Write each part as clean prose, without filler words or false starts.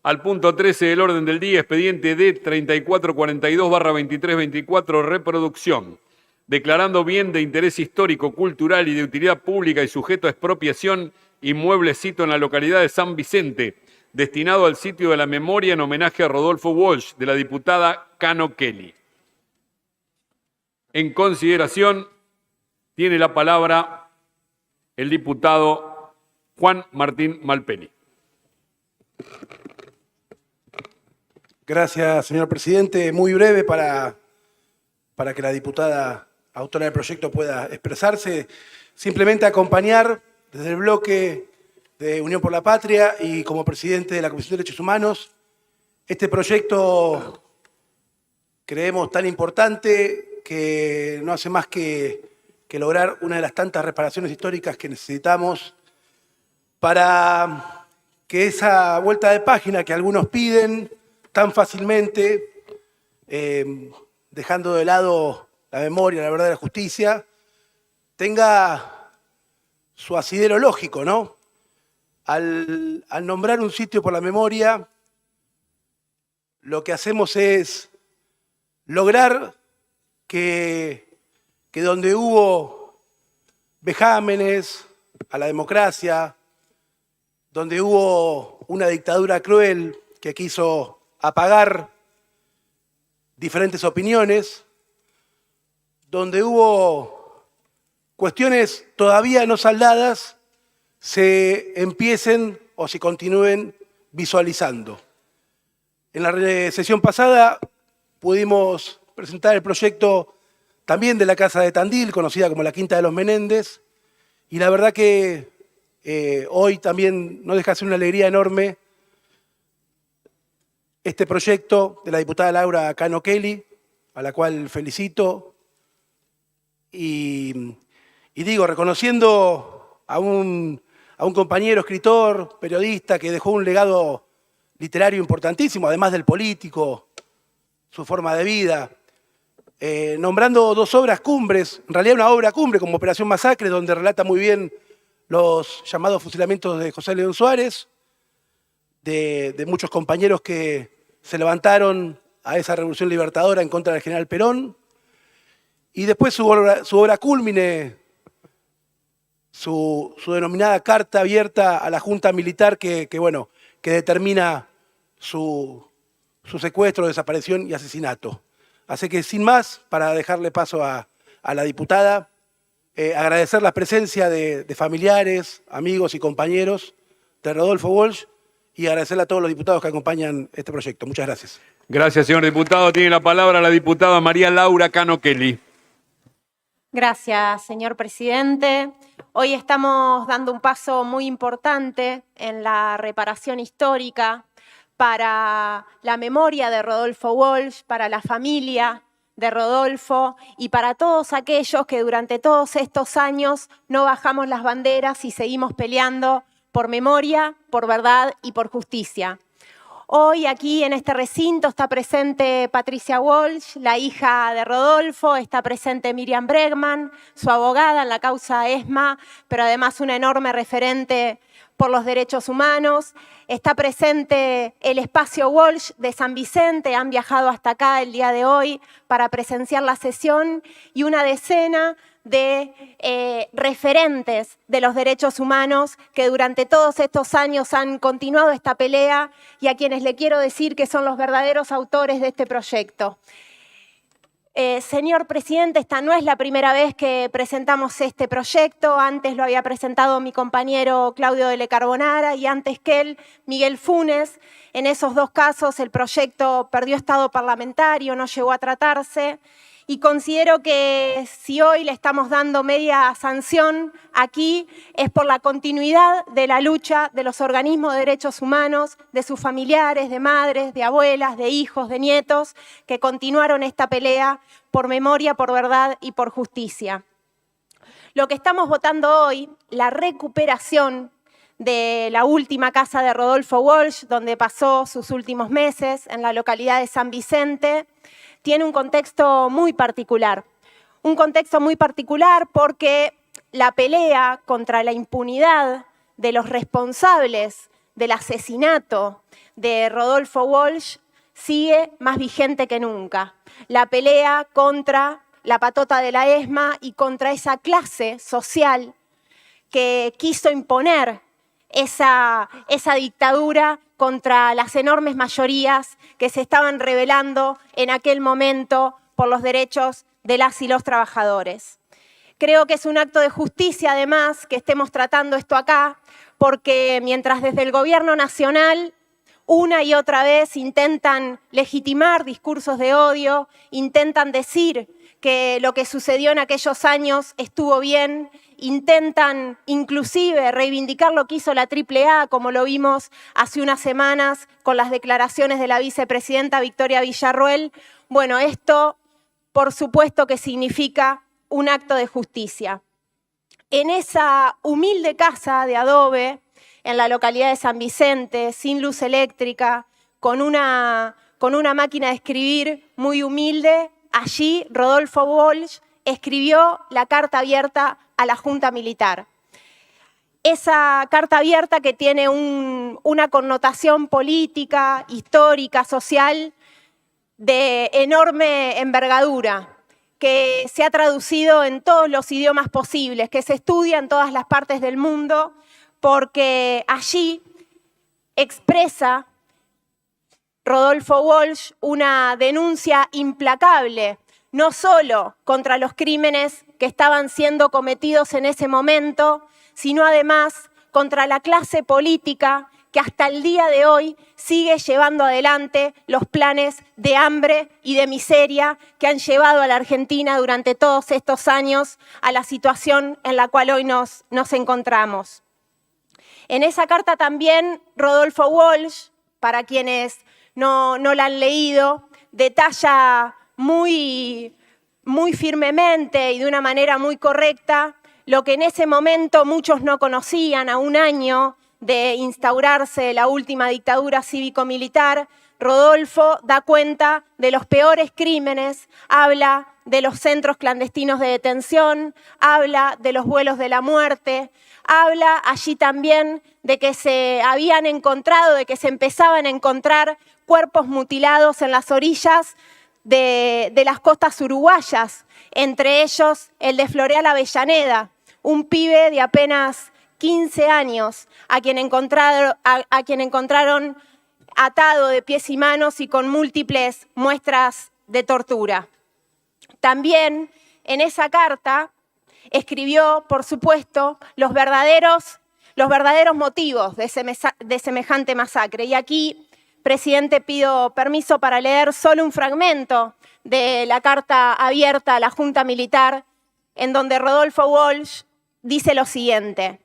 Al punto 13 del orden del día, expediente D 3442/2324, reproducción. Declarando bien de interés histórico, cultural y de utilidad pública y sujeto a expropiación, inmueblecito en la localidad de San Vicente, destinado al sitio de la memoria en homenaje a Rodolfo Walsh, de la diputada Cano Kelly. En consideración, tiene la palabra el diputado Juan Martín Malpeli. Gracias, señor presidente. Muy breve para que la diputada autora del proyecto pueda expresarse. Simplemente acompañar desde el bloque de Unión por la Patria y como presidente de la Comisión de Derechos Humanos este proyecto creemos tan importante que no hace más que lograr una de las tantas reparaciones históricas que necesitamos para que esa vuelta de página que algunos piden tan fácilmente, dejando de lado la memoria, la verdad y la justicia, tenga su asidero lógico, ¿no? Al nombrar un sitio por la memoria, lo que hacemos es lograr que donde hubo vejámenes a la democracia, donde hubo una dictadura cruel que quiso apagar diferentes opiniones, donde hubo cuestiones todavía no saldadas, se empiecen o se continúen visualizando. En la sesión pasada pudimos presentar el proyecto también de la Casa de Tandil, conocida como la Quinta de los Menéndez, y la verdad que hoy también no deja de ser una alegría enorme este proyecto de la diputada Laura Cano Kelly, a la cual felicito, y digo, reconociendo a un compañero escritor, periodista, que dejó un legado literario importantísimo, además del político, su forma de vida, nombrando dos obras cumbres, en realidad una obra cumbre como Operación Masacre, donde relata muy bien los llamados fusilamientos de José León Suárez, de muchos compañeros que se levantaron a esa revolución libertadora en contra del general Perón, y después su obra cúlmine, su denominada carta abierta a la Junta Militar que determina su secuestro, desaparición y asesinato. Así que sin más, para dejarle paso a la diputada, agradecer la presencia de familiares, amigos y compañeros de Rodolfo Walsh y agradecerle a todos los diputados que acompañan este proyecto. Muchas gracias. Gracias, señor diputado. Tiene la palabra la diputada María Laura Cano Kelly. Gracias, señor presidente. Hoy estamos dando un paso muy importante en la reparación histórica para la memoria de Rodolfo Walsh, para la familia de Rodolfo y para todos aquellos que durante todos estos años no bajamos las banderas y seguimos peleando por memoria, por verdad y por justicia. Hoy aquí en este recinto está presente Patricia Walsh, la hija de Rodolfo, está presente Miriam Bregman, su abogada en la causa ESMA, pero además una enorme referente por los derechos humanos. Está presente el espacio Walsh de San Vicente, han viajado hasta acá el día de hoy para presenciar la sesión y una decena de referentes de los derechos humanos que durante todos estos años han continuado esta pelea y a quienes le quiero decir que son los verdaderos autores de este proyecto. Señor presidente, esta no es la primera vez que presentamos este proyecto. Antes lo había presentado mi compañero Claudio de Le Carbonara y antes que él, Miguel Funes. En esos dos casos el proyecto perdió estado parlamentario, no llegó a tratarse. Y considero que si hoy le estamos dando media sanción aquí es por la continuidad de la lucha de los organismos de derechos humanos, de sus familiares, de madres, de abuelas, de hijos, de nietos, que continuaron esta pelea por memoria, por verdad y por justicia. Lo que estamos votando hoy, la recuperación de la última casa de Rodolfo Walsh, donde pasó sus últimos meses, en la localidad de San Vicente, tiene un contexto muy particular. Un contexto muy particular porque la pelea contra la impunidad de los responsables del asesinato de Rodolfo Walsh sigue más vigente que nunca. La pelea contra la patota de la ESMA y contra esa clase social que quiso imponer esa dictadura contra las enormes mayorías que se estaban rebelando en aquel momento por los derechos de las y los trabajadores. Creo que es un acto de justicia, además, que estemos tratando esto acá, porque mientras desde el Gobierno Nacional una y otra vez intentan legitimar discursos de odio, intentan decir que lo que sucedió en aquellos años estuvo bien, intentan inclusive reivindicar lo que hizo la AAA, como lo vimos hace unas semanas con las declaraciones de la vicepresidenta Victoria Villarruel. Bueno, esto por supuesto que significa un acto de justicia. En esa humilde casa de adobe, en la localidad de San Vicente, sin luz eléctrica, con una máquina de escribir muy humilde, allí Rodolfo Walsh escribió la carta abierta a la Junta Militar. Esa carta abierta que tiene una connotación política, histórica, social, de enorme envergadura, que se ha traducido en todos los idiomas posibles, que se estudia en todas las partes del mundo, porque allí expresa Rodolfo Walsh una denuncia implacable, no solo contra los crímenes que estaban siendo cometidos en ese momento, sino además contra la clase política que hasta el día de hoy sigue llevando adelante los planes de hambre y de miseria que han llevado a la Argentina durante todos estos años a la situación en la cual hoy nos encontramos. En esa carta también Rodolfo Walsh, para quienes no la han leído, detalla muy firmemente y de una manera muy correcta lo que en ese momento muchos no conocían. A un año de instaurarse la última dictadura cívico-militar, Rodolfo da cuenta de los peores crímenes, habla de los centros clandestinos de detención, habla de los vuelos de la muerte, habla allí también de que se habían encontrado, de que se empezaban a encontrar cuerpos mutilados en las orillas de las costas uruguayas, entre ellos el de Floreal Avellaneda, un pibe de apenas 15 años, a quien encontraron atado de pies y manos y con múltiples muestras de tortura. También en esa carta escribió, por supuesto, los verdaderos motivos de semejante masacre. Y aquí, presidente, pido permiso para leer solo un fragmento de la carta abierta a la Junta Militar, en donde Rodolfo Walsh dice lo siguiente: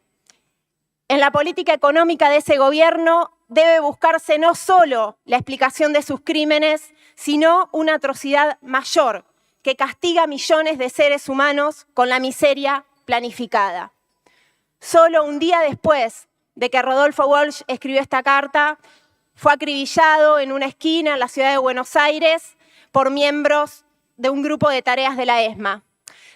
en la política económica de ese gobierno debe buscarse no solo la explicación de sus crímenes, sino una atrocidad mayor que castiga a millones de seres humanos con la miseria planificada. Solo un día después de que Rodolfo Walsh escribió esta carta, fue acribillado en una esquina en la ciudad de Buenos Aires por miembros de un grupo de tareas de la ESMA.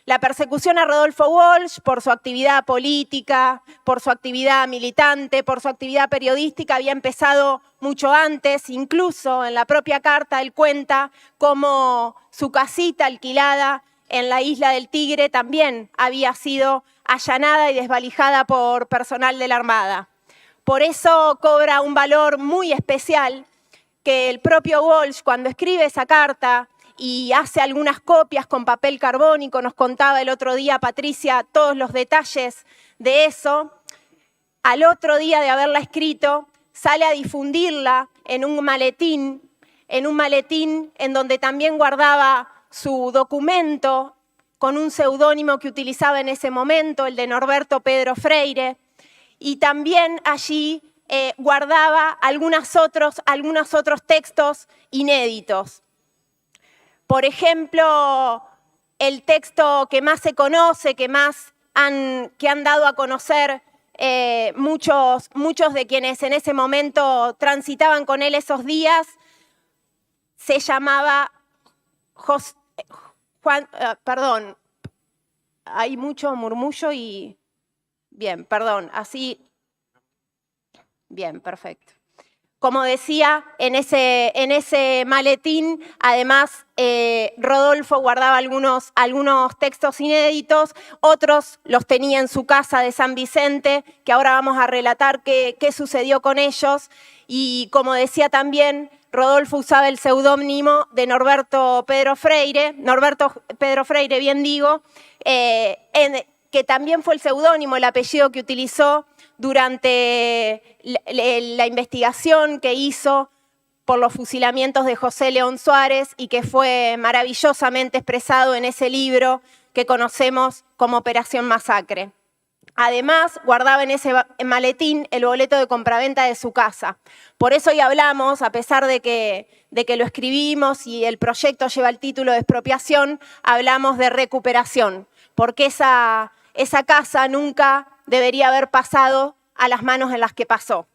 La persecución a Rodolfo Walsh por su actividad política, por su actividad militante, por su actividad periodística había empezado mucho antes. Incluso en la propia carta él cuenta cómo su casita alquilada en la isla del Tigre también había sido allanada y desvalijada por personal de la Armada. Por eso cobra un valor muy especial que el propio Walsh, cuando escribe esa carta y hace algunas copias con papel carbónico, nos contaba el otro día Patricia todos los detalles de eso, al otro día de haberla escrito, sale a difundirla en un maletín en donde también guardaba su documento con un seudónimo que utilizaba en ese momento, el de Norberto Pedro Freire, y también allí guardaba algunos otros textos inéditos. Por ejemplo, el texto que más se conoce, que han dado a conocer muchos de quienes en ese momento transitaban con él esos días, se llamaba hay mucho murmullo y... Bien, perdón, así... Bien, perfecto. Como decía, en ese maletín, además, Rodolfo guardaba algunos textos inéditos, otros los tenía en su casa de San Vicente, que ahora vamos a relatar qué sucedió con ellos. Y como decía también, Rodolfo usaba el seudónimo de Norberto Pedro Freire, bien digo, que también fue el seudónimo, el apellido que utilizó durante la investigación que hizo por los fusilamientos de José León Suárez y que fue maravillosamente expresado en ese libro que conocemos como Operación Masacre. Además, guardaba en ese maletín el boleto de compraventa de su casa. Por eso hoy hablamos, a pesar de que lo escribimos y el proyecto lleva el título de expropiación, hablamos de recuperación, porque esa casa nunca debería haber pasado a las manos en las que pasó.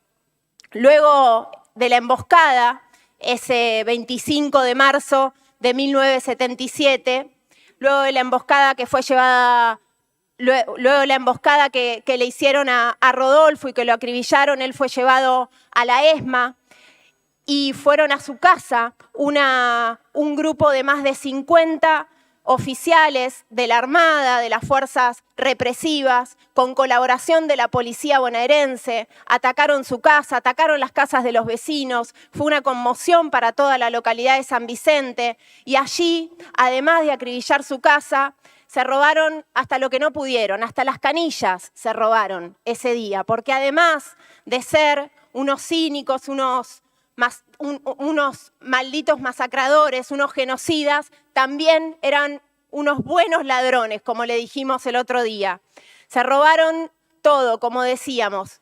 Luego de la emboscada, ese 25 de marzo de 1977, luego de la emboscada que le hicieron a Rodolfo y que lo acribillaron, él fue llevado a la ESMA y fueron a su casa un grupo de más de 50 oficiales de la Armada, de las fuerzas represivas, con colaboración de la policía bonaerense, atacaron su casa, atacaron las casas de los vecinos, fue una conmoción para toda la localidad de San Vicente y allí, además de acribillar su casa, se robaron hasta lo que no pudieron, hasta las canillas se robaron ese día, porque además de ser unos cínicos, unos malditos masacradores, unos genocidas, también eran unos buenos ladrones, como le dijimos el otro día. Se robaron todo, como decíamos.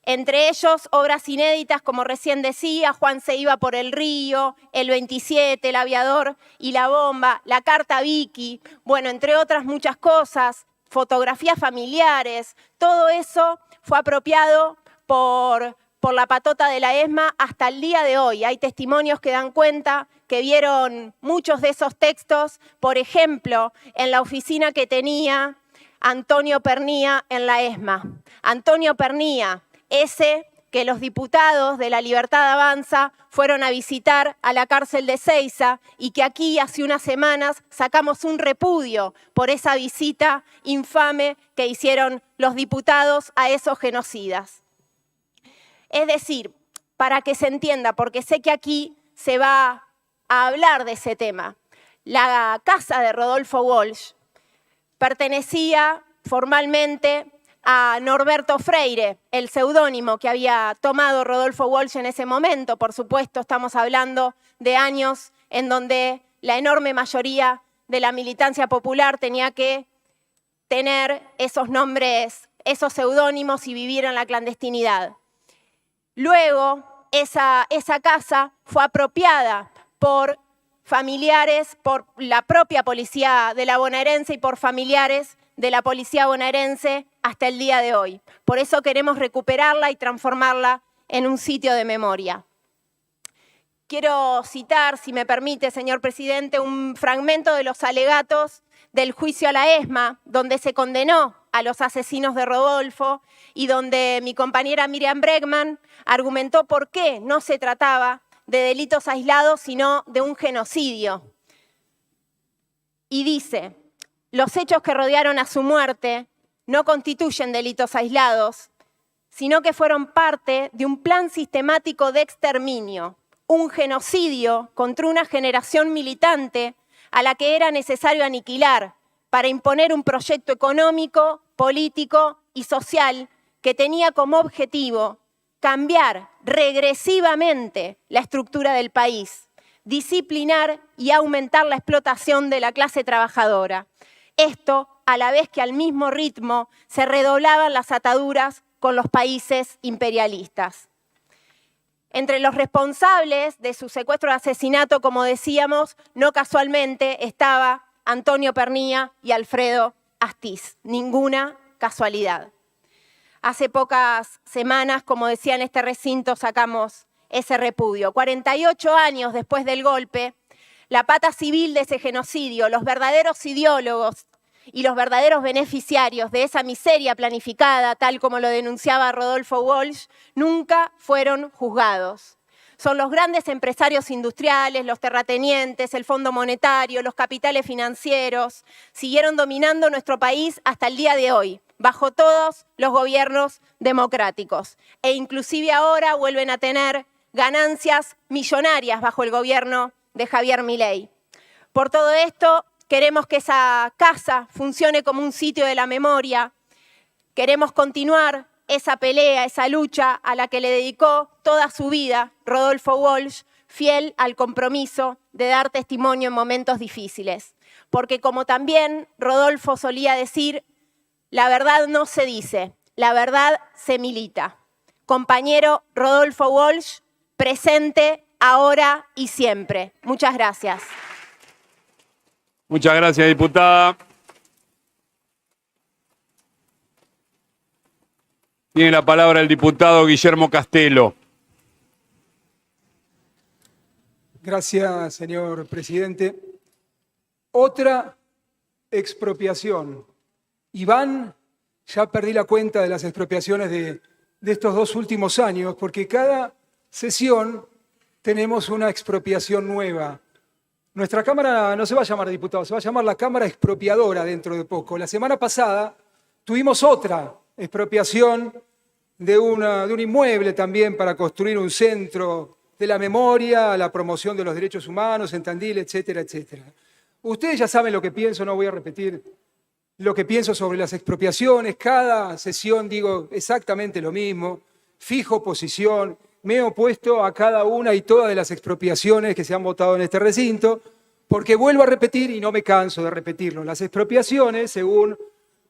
Entre ellos, obras inéditas, como recién decía, Juan se iba por el río, el 27, el aviador y la bomba, la carta Vicky, bueno, entre otras muchas cosas, fotografías familiares, todo eso fue apropiado por la patota de la ESMA hasta el día de hoy. Hay testimonios que dan cuenta que vieron muchos de esos textos, por ejemplo, en la oficina que tenía Antonio Pernía en la ESMA. Antonio Pernía, ese que los diputados de La Libertad Avanza fueron a visitar a la cárcel de Seiza y que aquí hace unas semanas sacamos un repudio por esa visita infame que hicieron los diputados a esos genocidas. Es decir, para que se entienda, porque sé que aquí se va a hablar de ese tema, la casa de Rodolfo Walsh pertenecía formalmente a Norberto Freire, el seudónimo que había tomado Rodolfo Walsh en ese momento. Por supuesto, estamos hablando de años en donde la enorme mayoría de la militancia popular tenía que tener esos nombres, esos seudónimos y vivir en la clandestinidad. Luego, esa casa fue apropiada por familiares, por la propia policía de la bonaerense y por familiares de la policía bonaerense hasta el día de hoy. Por eso queremos recuperarla y transformarla en un sitio de memoria. Quiero citar, si me permite, señor presidente, un fragmento de los alegatos del juicio a la ESMA, donde se condenó a los asesinos de Rodolfo y donde mi compañera Miriam Bregman argumentó por qué no se trataba de delitos aislados, sino de un genocidio. Y dice: los hechos que rodearon a su muerte no constituyen delitos aislados, sino que fueron parte de un plan sistemático de exterminio, un genocidio contra una generación militante a la que era necesario aniquilar para imponer un proyecto económico, político y social que tenía como objetivo cambiar regresivamente la estructura del país, disciplinar y aumentar la explotación de la clase trabajadora. Esto a la vez que al mismo ritmo se redoblaban las ataduras con los países imperialistas. Entre los responsables de su secuestro y asesinato, como decíamos, no casualmente estaba Antonio Pernía y Alfredo Astiz. Ninguna casualidad. Hace pocas semanas, como decía, en este recinto sacamos ese repudio. 48 años después del golpe, la pata civil de ese genocidio, los verdaderos ideólogos y los verdaderos beneficiarios de esa miseria planificada, tal como lo denunciaba Rodolfo Walsh, nunca fueron juzgados. Son los grandes empresarios industriales, los terratenientes, el Fondo Monetario, los capitales financieros, siguieron dominando nuestro país hasta el día de hoy, bajo todos los gobiernos democráticos. E inclusive ahora vuelven a tener ganancias millonarias bajo el gobierno de Javier Milei. Por todo esto, queremos que esa casa funcione como un sitio de la memoria. Queremos continuar esa pelea, esa lucha a la que le dedicó toda su vida Rodolfo Walsh, fiel al compromiso de dar testimonio en momentos difíciles. Porque como también Rodolfo solía decir, la verdad no se dice, la verdad se milita. Compañero Rodolfo Walsh, presente ahora y siempre. Muchas gracias. Muchas gracias, diputada. Tiene la palabra el diputado Guillermo Castelo. Gracias, señor presidente. Otra expropiación. Iván, ya perdí la cuenta de las expropiaciones de estos 2 últimos años, porque cada sesión tenemos una expropiación nueva. Nuestra Cámara no se va a llamar diputados, se va a llamar la Cámara Expropiadora dentro de poco. La semana pasada tuvimos otra expropiación de un inmueble también para construir un centro de la memoria, la promoción de los derechos humanos en Tandil, etcétera, etcétera. Ustedes ya saben lo que pienso, no voy a repetir lo que pienso sobre las expropiaciones. Cada sesión digo exactamente lo mismo, fijo posición. Me he opuesto a cada una y todas de las expropiaciones que se han votado en este recinto, porque vuelvo a repetir, y no me canso de repetirlo, las expropiaciones, según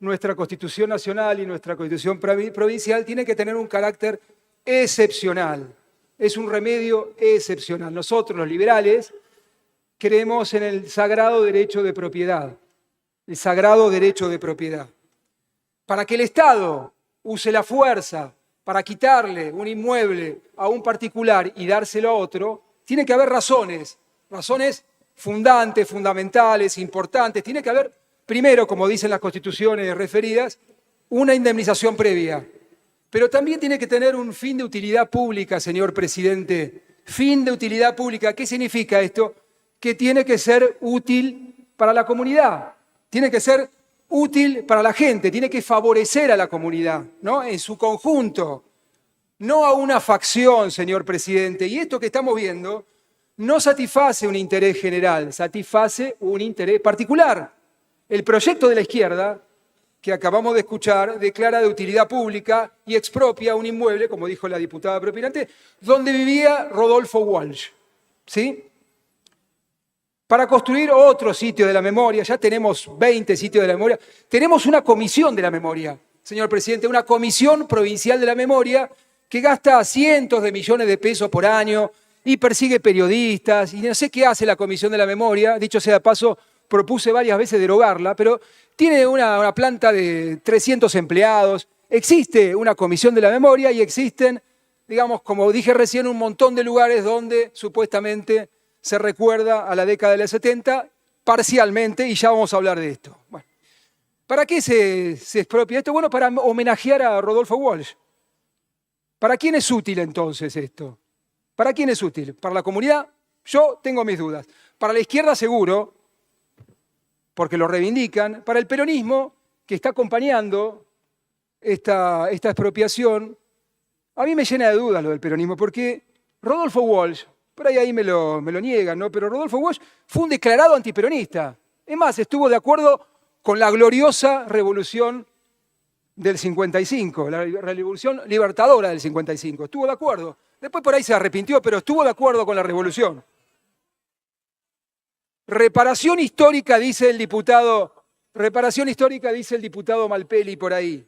nuestra Constitución Nacional y nuestra Constitución Provincial, tienen que tener un carácter excepcional. Es un remedio excepcional. Nosotros, los liberales, creemos en el sagrado derecho de propiedad. El sagrado derecho de propiedad. Para que el Estado use la fuerza para quitarle un inmueble a un particular y dárselo a otro, tiene que haber razones fundantes, fundamentales, importantes. Tiene que haber, primero, como dicen las constituciones referidas, una indemnización previa. Pero también tiene que tener un fin de utilidad pública, señor presidente. Fin de utilidad pública. ¿Qué significa esto? Que tiene que ser útil para la comunidad. Tiene que ser útil para la gente, tiene que favorecer a la comunidad, ¿no? En su conjunto, no a una facción, señor presidente. Y esto que estamos viendo no satisface un interés general, satisface un interés particular. El proyecto de la izquierda, que acabamos de escuchar, declara de utilidad pública y expropia un inmueble, como dijo la diputada propinante, donde vivía Rodolfo Walsh, ¿sí? Para construir otro sitio de la memoria. Ya tenemos 20 sitios de la memoria. Tenemos una comisión de la memoria, señor presidente, una comisión provincial de la memoria que gasta cientos de millones de pesos por año y persigue periodistas. Y no sé qué hace la comisión de la memoria. Dicho sea de paso, propuse varias veces derogarla, pero tiene una planta de 300 empleados. Existe una comisión de la memoria y existen, digamos, como dije recién, un montón de lugares donde supuestamente se recuerda a la década de los 70, parcialmente, y ya vamos a hablar de esto. Bueno, ¿para qué se expropia esto? Bueno, para homenajear a Rodolfo Walsh. ¿Para quién es útil entonces esto? ¿Para quién es útil? ¿Para la comunidad? Yo tengo mis dudas. Para la izquierda seguro, porque lo reivindican. Para el peronismo, que está acompañando esta expropiación, a mí me llena de dudas lo del peronismo, porque Rodolfo Walsh, por ahí me lo niegan, ¿no? Pero Rodolfo Walsh fue un declarado antiperonista. Es más, estuvo de acuerdo con la gloriosa revolución del 55, la revolución libertadora del 55. Estuvo de acuerdo. Después por ahí se arrepintió, pero estuvo de acuerdo con la revolución. Reparación histórica, dice el diputado Malpeli por ahí.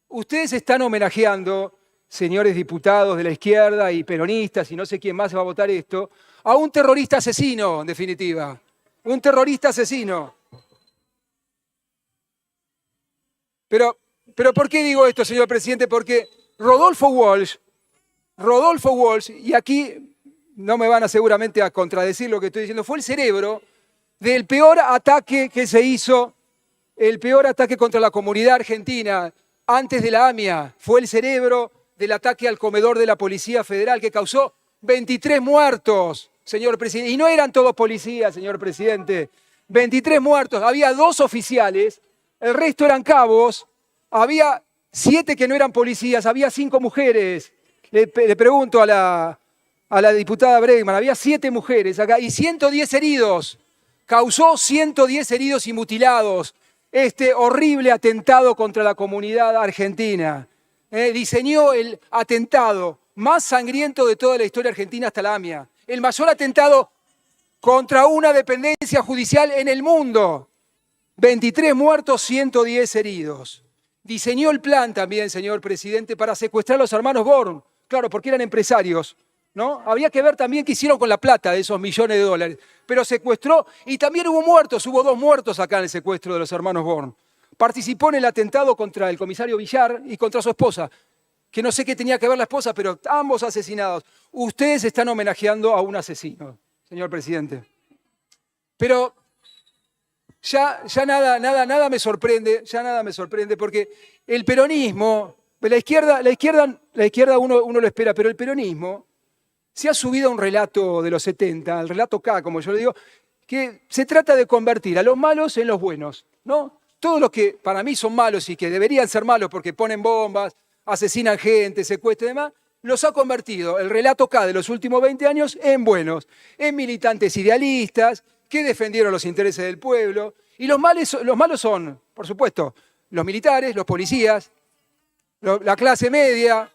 Ustedes están homenajeando, señores diputados de la izquierda y peronistas, y no sé quién más va a votar esto, a un terrorista asesino, en definitiva. Un terrorista asesino. Pero ¿por qué digo esto, señor presidente? Porque Rodolfo Walsh, y aquí no me van seguramente a contradecir lo que estoy diciendo, fue el cerebro del peor ataque que se hizo el peor ataque contra la comunidad argentina antes de la AMIA. Fue el cerebro del ataque al comedor de la Policía Federal que causó 23 muertos, señor presidente. Y no eran todos policías, señor presidente. 23 muertos. Había 2 oficiales, el resto eran cabos. Había 7 que no eran policías, había 5 mujeres. Le pregunto a la diputada Bregman, había 7 mujeres acá y 110 heridos. Causó 110 heridos y mutilados este horrible atentado contra la comunidad argentina. Diseñó el atentado más sangriento de toda la historia argentina hasta la AMIA. El mayor atentado contra una dependencia judicial en el mundo. 23 muertos, 110 heridos. Diseñó el plan también, señor presidente, para secuestrar a los hermanos Born. Claro, porque eran empresarios, ¿no? Había que ver también qué hicieron con la plata de esos millones de dólares. Pero secuestró, y también hubo muertos, hubo 2 muertos acá en el secuestro de los hermanos Born. Participó en el atentado contra el comisario Villar y contra su esposa, que no sé qué tenía que ver la esposa, pero ambos asesinados. Ustedes están homenajeando a un asesino, señor presidente. Pero ya nada me sorprende, porque el peronismo, la izquierda uno lo espera, pero el peronismo se ha subido a un relato de los 70, al relato K, como yo le digo, que se trata de convertir a los malos en los buenos, ¿no? Todos los que para mí son malos y que deberían ser malos porque ponen bombas, asesinan gente, secuestran y demás, los ha convertido el relato K de los últimos 20 años en buenos, en militantes idealistas que defendieron los intereses del pueblo. Y los malos son, por supuesto, los militares, los policías, la clase media,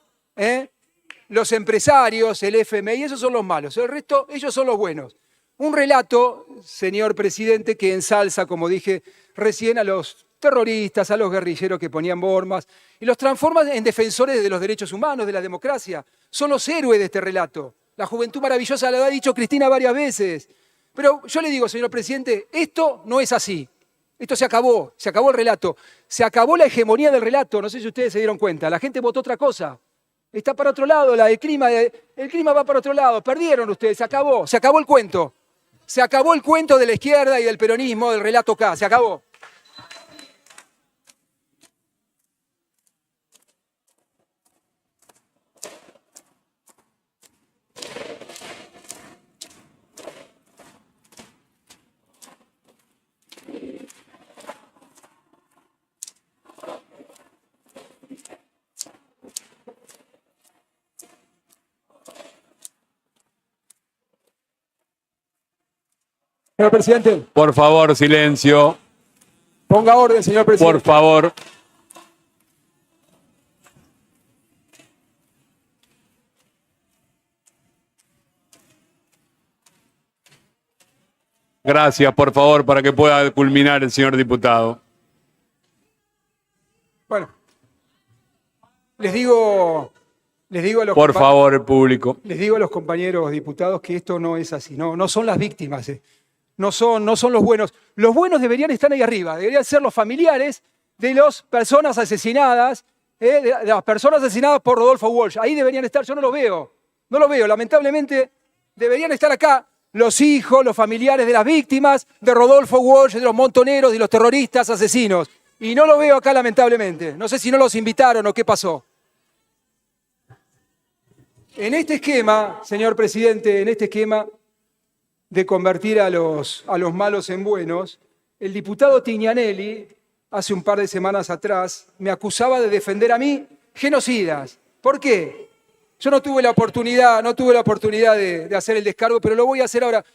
los empresarios, el FMI, esos son los malos. El resto, ellos son los buenos. Un relato, señor presidente, que ensalza, como dije recién, a los terroristas, a los guerrilleros que ponían bombas, y los transforma en defensores de los derechos humanos, de la democracia. Son los héroes de este relato. La juventud maravillosa lo ha dicho Cristina varias veces. Pero yo le digo, señor presidente, esto no es así. Esto se acabó el relato. Se acabó la hegemonía del relato, no sé si ustedes se dieron cuenta. La gente votó otra cosa. Está para otro lado, el clima va para otro lado. Perdieron ustedes, se acabó el cuento. Se acabó el cuento de la izquierda y del peronismo, del relato K, se acabó. Señor presidente. Por favor, silencio. Ponga orden, señor presidente. Por favor. Gracias, por favor, para que pueda culminar el señor diputado. Bueno, les digo a los Por favor, el público. Les digo a los compañeros diputados que esto no es así, no son las víctimas, no son los buenos. Los buenos deberían estar ahí arriba, deberían ser los familiares de las personas asesinadas, de las personas asesinadas por Rodolfo Walsh. Ahí deberían estar, yo no lo veo, lamentablemente deberían estar acá los hijos, los familiares de las víctimas de Rodolfo Walsh, de los montoneros, de los terroristas asesinos. Y no lo veo acá, lamentablemente. No sé si no los invitaron o qué pasó. En este esquema, señor presidente, de convertir a los malos en buenos, el diputado Tignanelli, hace un par de semanas atrás, me acusaba de defender a mí genocidas. ¿Por qué? Yo no tuve la oportunidad de hacer el descargo, pero lo voy a hacer ahora.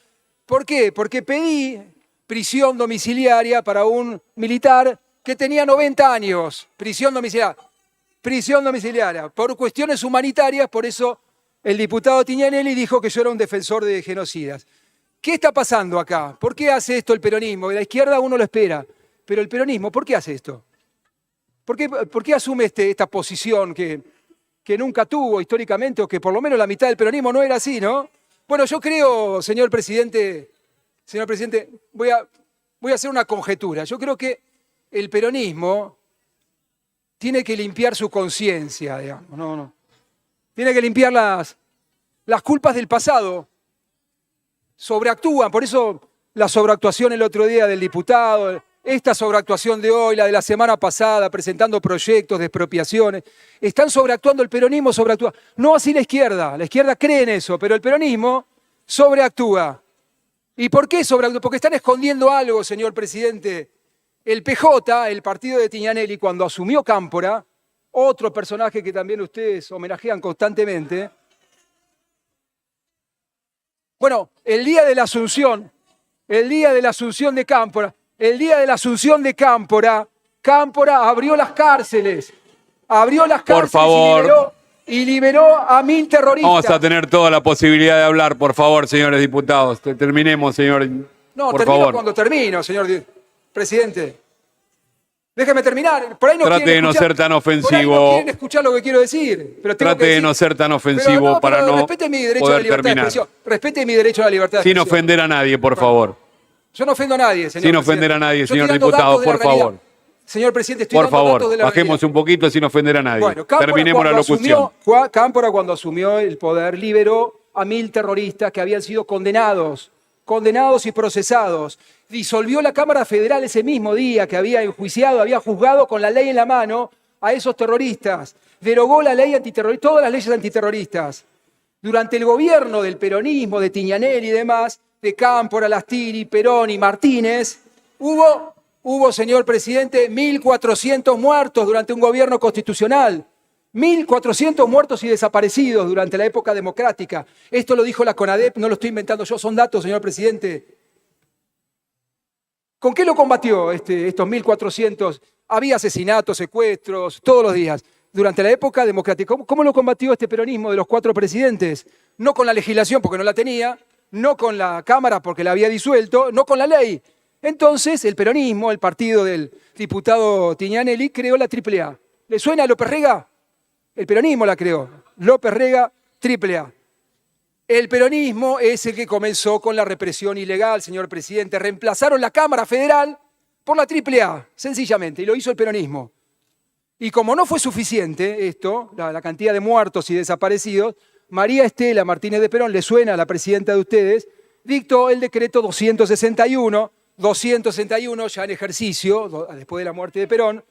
¿Por qué? Porque pedí prisión domiciliaria para un militar que tenía 90 años. Prisión domiciliaria. Por cuestiones humanitarias, por eso el diputado Tignanelli dijo que yo era un defensor de genocidas. ¿Qué está pasando acá? ¿Por qué hace esto el peronismo? De la izquierda uno lo espera, pero el peronismo, ¿por qué hace esto? ¿Por qué asume esta posición que nunca tuvo históricamente, o que por lo menos la mitad del peronismo no era así, ¿no? Bueno, yo creo, señor presidente, voy a hacer una conjetura. Yo creo que el peronismo tiene que limpiar su conciencia, digamos, no. Tiene que limpiar las culpas del pasado. Sobreactúan, por eso la sobreactuación el otro día del diputado, esta sobreactuación de hoy, la de la semana pasada, presentando proyectos de expropiaciones, están sobreactuando, el peronismo sobreactúa. No así la izquierda cree en eso, pero el peronismo sobreactúa. ¿Y por qué sobreactúa? Porque están escondiendo algo, señor presidente. El PJ, el partido de Tignanelli, cuando asumió Cámpora, otro personaje que también ustedes homenajean constantemente. Bueno, el día de la asunción de Cámpora, Cámpora abrió las cárceles. Por favor. Y liberó a 1000 terroristas. Vamos a tener toda la posibilidad de hablar, por favor, señores diputados. Terminemos, señor. No, por termino favor. cuando termino, señor presidente. Déjeme terminar. Por ahí no Trate de no ser tan ofensivo. No quieren escuchar lo que quiero decir. Pero tengo Trate que de decir. no ser tan ofensivo para no respete mi derecho a la poder libertad terminar. de expresión. Respete mi derecho a la libertad de Sin expresión. ofender a nadie, por favor. Yo no ofendo a nadie, señor Sin presidente. ofender a nadie, Yo señor estoy dando diputado, datos de la por favor. realidad. Señor presidente, estoy Por dando favor, datos de la bajemos realidad. un poquito sin ofender a nadie. Bueno, Cámpora, Terminemos la cuando locución. Cámpora, cuando asumió el poder, liberó a 1000 terroristas que habían sido condenados y procesados. Disolvió la Cámara Federal ese mismo día que había enjuiciado, había juzgado con la ley en la mano a esos terroristas. Derogó la ley antiterrorista, todas las leyes antiterroristas. Durante el gobierno del peronismo, de Tignanelli y demás, de Cámpora, Lastiri, Perón y Martínez, hubo, señor presidente, 1400 muertos durante un gobierno constitucional. 1400 muertos y desaparecidos durante la época democrática. Esto lo dijo la CONADEP, no lo estoy inventando yo, son datos, señor presidente. ¿Con qué lo combatió estos 1400? Había asesinatos, secuestros, todos los días. Durante la época democrática, ¿cómo lo combatió este peronismo de los 4 presidentes? No con la legislación, porque no la tenía, no con la Cámara, porque la había disuelto, no con la ley. Entonces, el peronismo, el partido del diputado Tignanelli, creó la AAA. ¿Le suena a López Rega? El peronismo la creó. López Rega, AAA. El peronismo es el que comenzó con la represión ilegal, señor presidente. Reemplazaron la Cámara Federal por la AAA, sencillamente, y lo hizo el peronismo. Y como no fue suficiente esto, la cantidad de muertos y desaparecidos, María Estela Martínez de Perón, le suena a la presidenta de ustedes, dictó el decreto 261 ya en ejercicio, después de la muerte de Perón,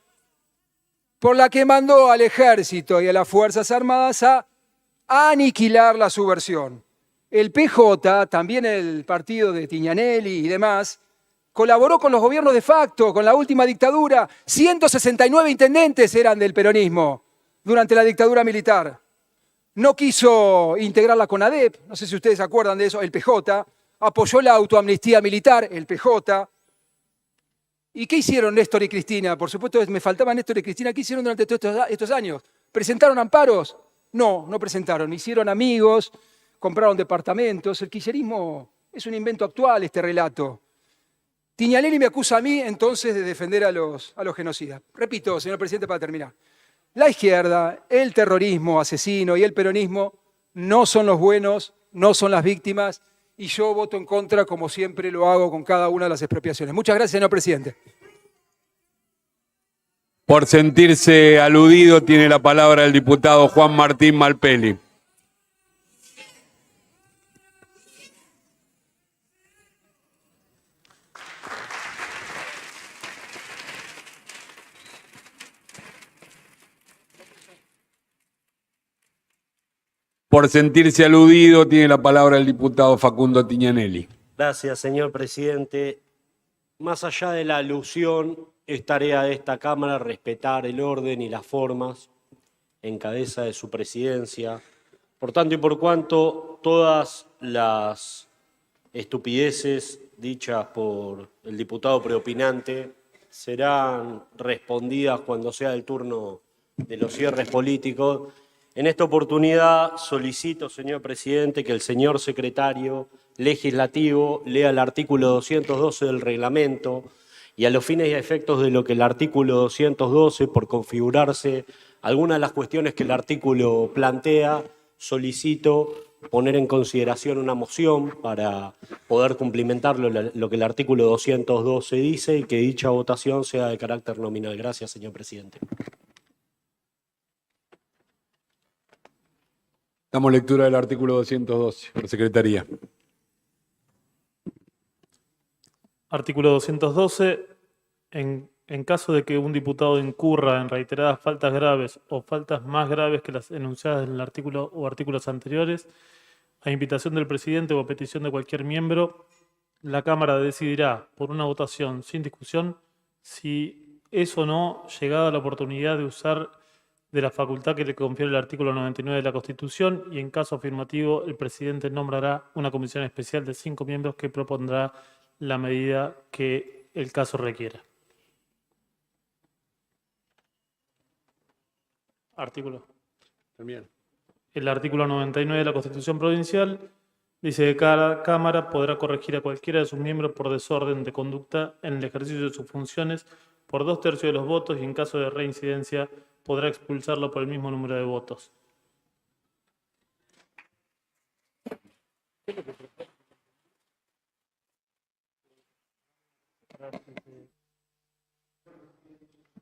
por la que mandó al ejército y a las Fuerzas Armadas a aniquilar la subversión. El PJ, también el partido de Tignanelli y demás, colaboró con los gobiernos de facto, con la última dictadura. 169 intendentes eran del peronismo durante la dictadura militar. No quiso integrar la CONADEP, no sé si ustedes se acuerdan de eso, el PJ. Apoyó la autoamnistía militar, el PJ. ¿Y qué hicieron Néstor y Cristina? Por supuesto, me faltaba Néstor y Cristina. ¿Qué hicieron durante todos estos años? ¿Presentaron amparos? No presentaron. Hicieron amigos, compraron departamentos. El kirchnerismo es un invento actual, este relato. Tignanelli me acusa a mí, entonces, de defender a los genocidas. Repito, señor presidente, para terminar. La izquierda, el terrorismo asesino y el peronismo no son los buenos, no son las víctimas, y yo voto en contra, como siempre lo hago con cada una de las expropiaciones. Muchas gracias, señor presidente. Por sentirse aludido, tiene la palabra el diputado Juan Martín Malpeli. Por sentirse aludido, tiene la palabra el diputado Facundo Tignanelli. Gracias, señor presidente. Más allá de la alusión, es tarea de esta Cámara respetar el orden y las formas en cabeza de su presidencia. Por tanto y por cuanto, todas las estupideces dichas por el diputado preopinante serán respondidas cuando sea el turno de los cierres políticos. En esta oportunidad solicito, señor presidente, que el señor secretario legislativo lea el artículo 212 del reglamento y a los fines y a efectos de lo que el artículo 212, por configurarse algunas de las cuestiones que el artículo plantea, solicito poner en consideración una moción para poder cumplimentar lo que el artículo 212 dice y que dicha votación sea de carácter nominal. Gracias, señor presidente. Damos lectura del artículo 212, por secretaría. Artículo 212. En caso de que un diputado incurra en reiteradas faltas graves o faltas más graves que las enunciadas en el artículo o artículos anteriores, a invitación del presidente o a petición de cualquier miembro, la Cámara decidirá por una votación sin discusión si es o no llegada la oportunidad de usar de la facultad que le confiere el artículo 99 de la Constitución, y en caso afirmativo el presidente nombrará una comisión especial de 5 miembros que propondrá la medida que el caso requiera. Artículo. También. El artículo 99 de la Constitución Provincial dice que cada Cámara podrá corregir a cualquiera de sus miembros por desorden de conducta en el ejercicio de sus funciones por 2/3 de los votos, y en caso de reincidencia podrá expulsarlo por el mismo número de votos.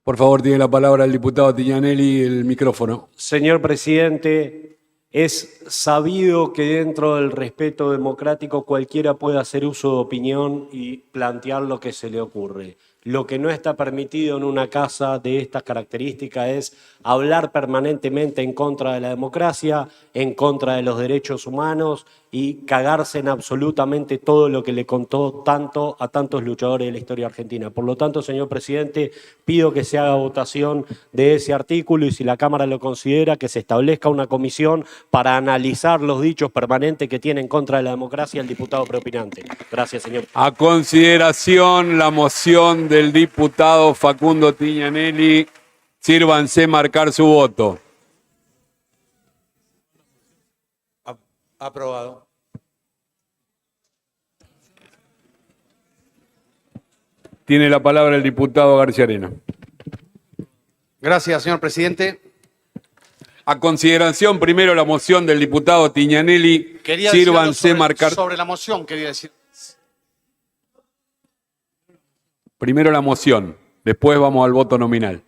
Por favor, tiene la palabra el diputado Tignanelli, el micrófono. Señor presidente, es sabido que dentro del respeto democrático cualquiera puede hacer uso de opinión y plantear lo que se le ocurre. Lo que no está permitido en una casa de estas características es hablar permanentemente en contra de la democracia, en contra de los derechos humanos y cagarse en absolutamente todo lo que le contó tanto a tantos luchadores de la historia argentina. Por lo tanto, señor presidente, pido que se haga votación de ese artículo y, si la Cámara lo considera, que se establezca una comisión para analizar los dichos permanentes que tiene en contra de la democracia el diputado preopinante. Gracias, señor. A consideración la moción del diputado Facundo Tignanelli. Sírvanse marcar su voto. Aprobado. Tiene la palabra el diputado García Arena. Gracias, señor presidente. A consideración primero la moción del diputado Tignanelli. Quería decir algo Sírvanse marcar. sobre la moción, quería decir. Primero la moción, después vamos al voto nominal.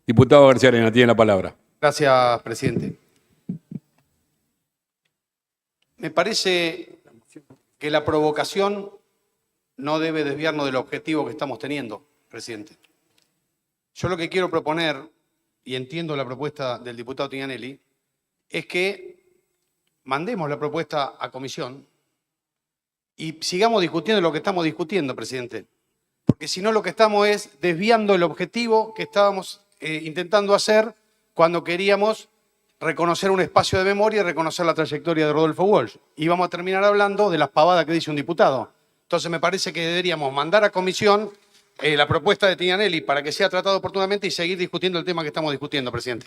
Diputado García Arena, tiene la palabra. Gracias, presidente. Me parece que la provocación no debe desviarnos del objetivo que estamos teniendo, presidente. Yo lo que quiero proponer, y entiendo la propuesta del diputado Tignanelli, es que mandemos la propuesta a comisión y sigamos discutiendo lo que estamos discutiendo, presidente. Porque si no, lo que estamos es desviando el objetivo que estábamos intentando hacer cuando queríamos reconocer un espacio de memoria y reconocer la trayectoria de Rodolfo Walsh. Y vamos a terminar hablando de las pavadas que dice un diputado. Entonces me parece que deberíamos mandar a comisión la propuesta de Tignanelli para que sea tratado oportunamente y seguir discutiendo el tema que estamos discutiendo, presidente.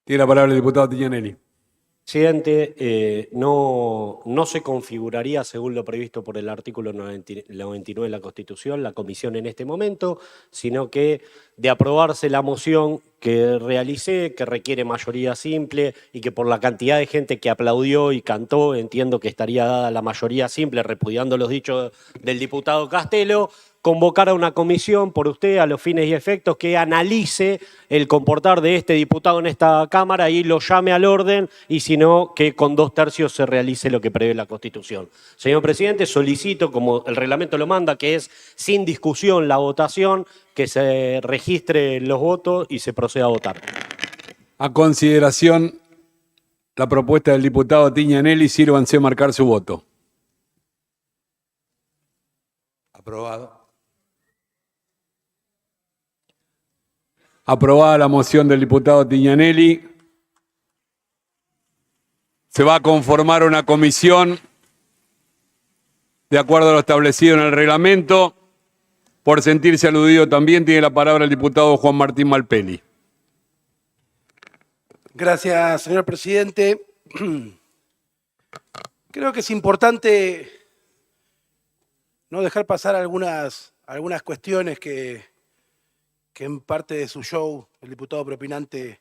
Tiene la palabra el diputado Tignanelli. Presidente, no se configuraría, según lo previsto por el artículo 99 de la Constitución, la comisión en este momento, sino que, de aprobarse la moción que realicé, que requiere mayoría simple y que por la cantidad de gente que aplaudió y cantó, entiendo que estaría dada la mayoría simple, repudiando los dichos del diputado Castelo, convocar a una comisión por usted a los fines y efectos que analice el comportar de este diputado en esta Cámara y lo llame al orden, y si no, que con 2/3 se realice lo que prevé la Constitución. Señor presidente, solicito, como el reglamento lo manda, que es sin discusión la votación, que se registre los votos y se proceda a votar. A consideración la propuesta del diputado Tignanelli, sírvanse marcar su voto. Aprobado. Aprobada la moción del diputado Tignanelli. Se va a conformar una comisión de acuerdo a lo establecido en el reglamento. Por sentirse aludido también tiene la palabra el diputado Juan Martín Malpeli. Gracias, señor presidente. Creo que es importante no dejar pasar algunas cuestiones que en parte de su show el diputado preopinante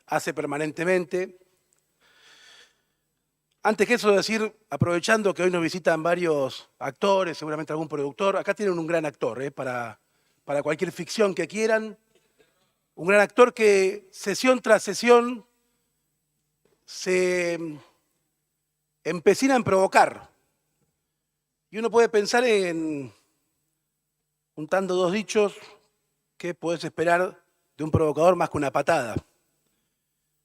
hace permanentemente. Antes que eso, decir, aprovechando que hoy nos visitan varios actores, seguramente algún productor, acá tienen un gran actor para cualquier ficción que quieran. Un gran actor que sesión tras sesión se empecina en provocar. Y uno puede pensar en juntando dos dichos, ¿qué podés esperar de un provocador más que una patada?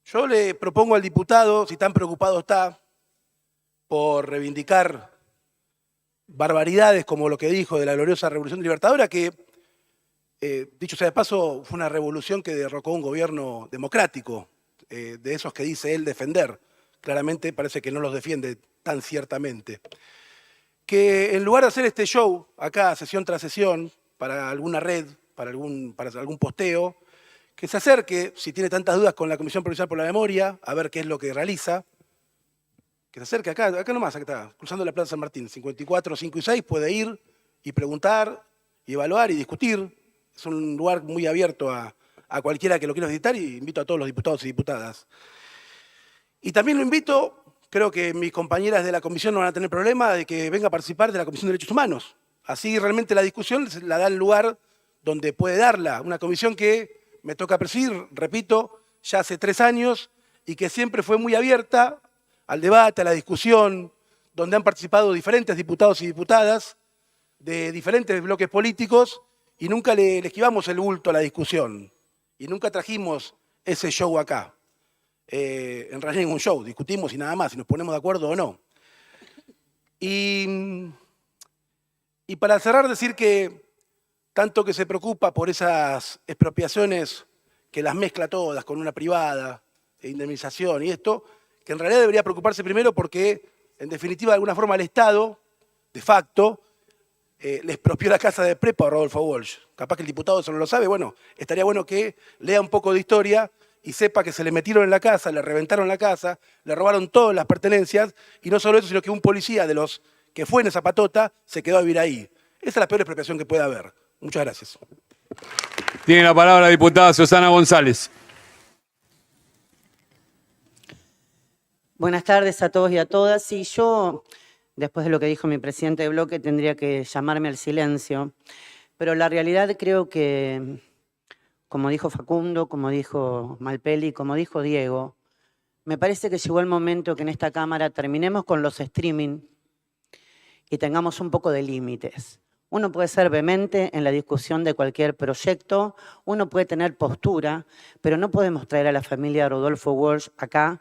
Yo le propongo al diputado, si tan preocupado está por reivindicar barbaridades como lo que dijo de la gloriosa Revolución Libertadora, que, dicho sea de paso, fue una revolución que derrocó un gobierno democrático, de esos que dice él defender. Claramente parece que no los defiende tan ciertamente. Que en lugar de hacer este show, acá, sesión tras sesión, para alguna red, para algún posteo, que se acerque, si tiene tantas dudas con la Comisión Provincial por la Memoria, a ver qué es lo que realiza. Que se acerque acá nomás, acá está, cruzando la Plaza San Martín, 54, 5 y 6, puede ir y preguntar, y evaluar y discutir. Es un lugar muy abierto a cualquiera que lo quiera visitar y invito a todos los diputados y diputadas. Y también lo invito, creo que mis compañeras de la comisión no van a tener problema de que venga a participar de la Comisión de Derechos Humanos. Así realmente la discusión la da el lugar donde puede darla. Una comisión que me toca presidir, repito, ya hace 3 años y que siempre fue muy abierta al debate, a la discusión, donde han participado diferentes diputados y diputadas de diferentes bloques políticos y nunca le esquivamos el bulto a la discusión y nunca trajimos ese show acá. En realidad ningún show, discutimos y nada más, si nos ponemos de acuerdo o no. Y para cerrar, decir que tanto que se preocupa por esas expropiaciones que las mezcla todas con una privada, indemnización y esto, que en realidad debería preocuparse primero porque, en definitiva, de alguna forma el Estado, de facto, le expropió la casa de prepa a Rodolfo Walsh. Capaz que el diputado eso no lo sabe, bueno, estaría bueno que lea un poco de historia y sepa que se le metieron en la casa, le reventaron la casa, le robaron todas las pertenencias, y no solo eso, sino que un policía de los que fue en esa patota se quedó a vivir ahí. Esa es la peor expropiación que puede haber. Muchas gracias. Tiene la palabra la diputada Susana González. Buenas tardes a todos y a todas. Y yo, después de lo que dijo mi presidente de bloque, tendría que llamarme al silencio. Pero la realidad creo que, como dijo Facundo, como dijo Malpeli, como dijo Diego, me parece que llegó el momento que en esta Cámara terminemos con los streaming y tengamos un poco de límites. Uno puede ser vehemente en la discusión de cualquier proyecto, uno puede tener postura, pero no podemos traer a la familia de Rodolfo Walsh acá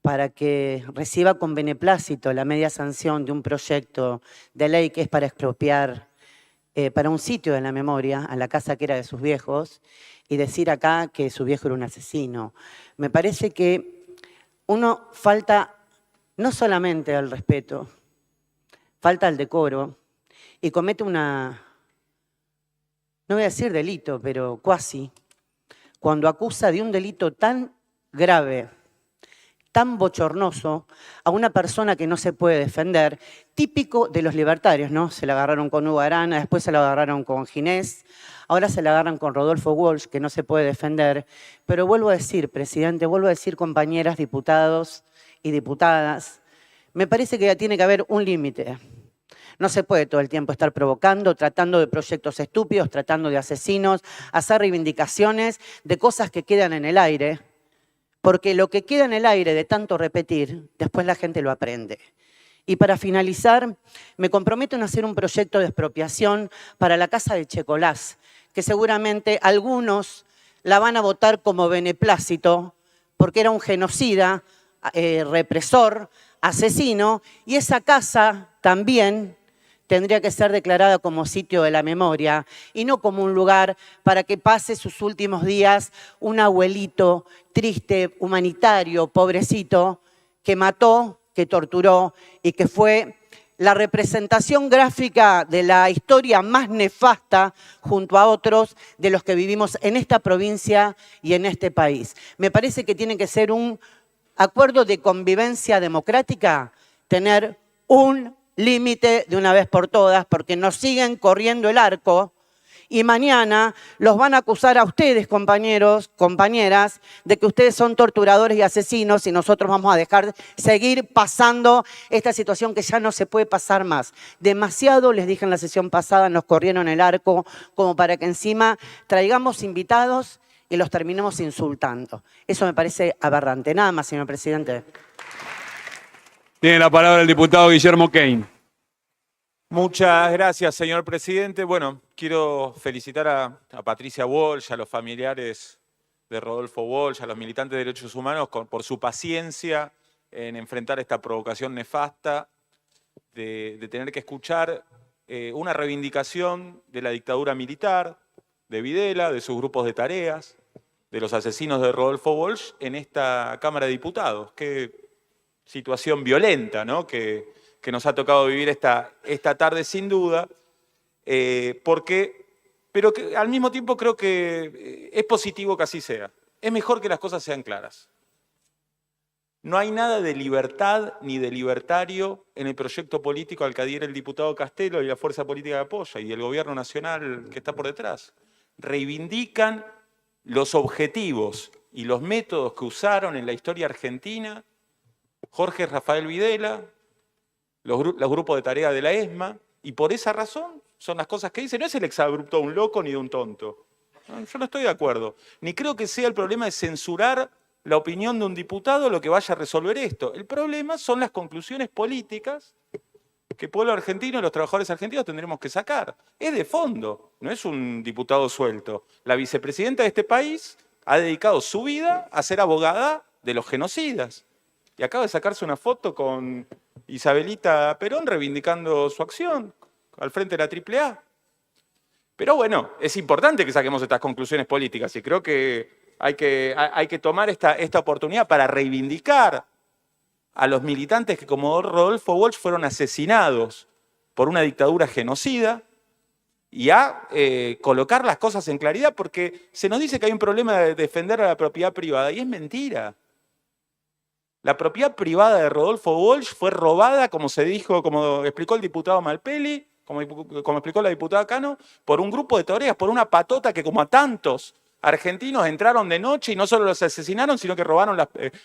para que reciba con beneplácito la media sanción de un proyecto de ley que es para expropiar para un sitio de la memoria, a la casa que era de sus viejos, y decir acá que su viejo era un asesino. Me parece que uno falta no solamente al respeto, falta al decoro, y comete una, no voy a decir delito, pero cuasi, cuando acusa de un delito tan grave, tan bochornoso, a una persona que no se puede defender, típico de los libertarios, ¿no? Se la agarraron con Hugo Arana, después se la agarraron con Ginés, ahora se la agarran con Rodolfo Walsh, que no se puede defender. Pero vuelvo a decir, presidente, vuelvo a decir, compañeras, diputados y diputadas, me parece que ya tiene que haber un límite. No se puede todo el tiempo estar provocando, tratando de proyectos estúpidos, tratando de asesinos, hacer reivindicaciones de cosas que quedan en el aire, porque lo que queda en el aire de tanto repetir, después la gente lo aprende. Y para finalizar, me comprometo en hacer un proyecto de expropiación para la casa de Checolás, que seguramente algunos la van a votar como beneplácito, porque era un genocida, represor, asesino, y esa casa también tendría que ser declarada como sitio de la memoria y no como un lugar para que pase sus últimos días un abuelito triste, humanitario, pobrecito, que mató, que torturó y que fue la representación gráfica de la historia más nefasta junto a otros de los que vivimos en esta provincia y en este país. Me parece que tiene que ser un acuerdo de convivencia democrática, tener un límite de una vez por todas, porque nos siguen corriendo el arco y mañana los van a acusar a ustedes, compañeros, compañeras, de que ustedes son torturadores y asesinos y nosotros vamos a dejar seguir pasando esta situación que ya no se puede pasar más. Demasiado, les dije en la sesión pasada, nos corrieron el arco como para que encima traigamos invitados y los terminemos insultando. Eso me parece aberrante. Nada más, señor presidente. Tiene la palabra el diputado Guillermo Kane. Muchas gracias, señor presidente. Bueno, quiero felicitar a Patricia Walsh, a los familiares de Rodolfo Walsh, a los militantes de derechos humanos por su paciencia en enfrentar esta provocación nefasta de tener que escuchar una reivindicación de la dictadura militar, de Videla, de sus grupos de tareas, de los asesinos de Rodolfo Walsh en esta Cámara de Diputados. Qué situación violenta, ¿no?, que nos ha tocado vivir esta tarde sin duda, pero que al mismo tiempo creo que es positivo que así sea. Es mejor que las cosas sean claras. No hay nada de libertad ni de libertario en el proyecto político al que adhiere el diputado Castelo y la fuerza política que apoya y el gobierno nacional que está por detrás. Reivindican los objetivos y los métodos que usaron en la historia argentina Jorge Rafael Videla, los grupos de tarea de la ESMA, y por esa razón son las cosas que dice. No es el exabrupto de un loco ni de un tonto. Yo no estoy de acuerdo. Ni creo que sea el problema de censurar la opinión de un diputado lo que vaya a resolver esto. El problema son las conclusiones políticas que el pueblo argentino y los trabajadores argentinos tendremos que sacar. Es de fondo, no es un diputado suelto. La vicepresidenta de este país ha dedicado su vida a ser abogada de los genocidas. Y acaba de sacarse una foto con Isabelita Perón reivindicando su acción al frente de la AAA. Pero bueno, es importante que saquemos estas conclusiones políticas y creo que hay que tomar esta oportunidad para reivindicar a los militantes que, como Rodolfo Walsh, fueron asesinados por una dictadura genocida y a colocar las cosas en claridad, porque se nos dice que hay un problema de defender a la propiedad privada y es mentira. La propiedad privada de Rodolfo Walsh fue robada, como se dijo, como explicó el diputado Malpelli, como explicó la diputada Cano, por un grupo de toreas, por una patota que, como a tantos argentinos, entraron de noche y no solo los asesinaron, sino que robaron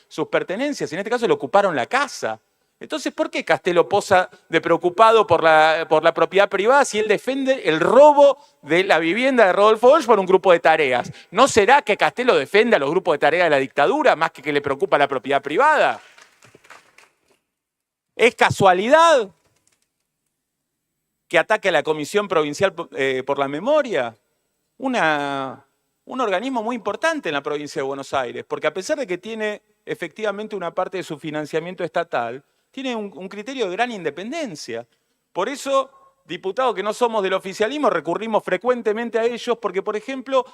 sus pertenencias. Y en este caso le ocuparon la casa. Entonces, ¿por qué Castelo posa de preocupado por la propiedad privada si él defiende el robo de la vivienda de Rodolfo Walsh por un grupo de tareas? ¿No será que Castelo defiende a los grupos de tareas de la dictadura más que le preocupa la propiedad privada? ¿Es casualidad que ataque a la Comisión Provincial por la Memoria? Un organismo muy importante en la provincia de Buenos Aires, porque a pesar de que tiene efectivamente una parte de su financiamiento estatal, tiene un criterio de gran independencia. Por eso, diputados que no somos del oficialismo, recurrimos frecuentemente a ellos porque, por ejemplo,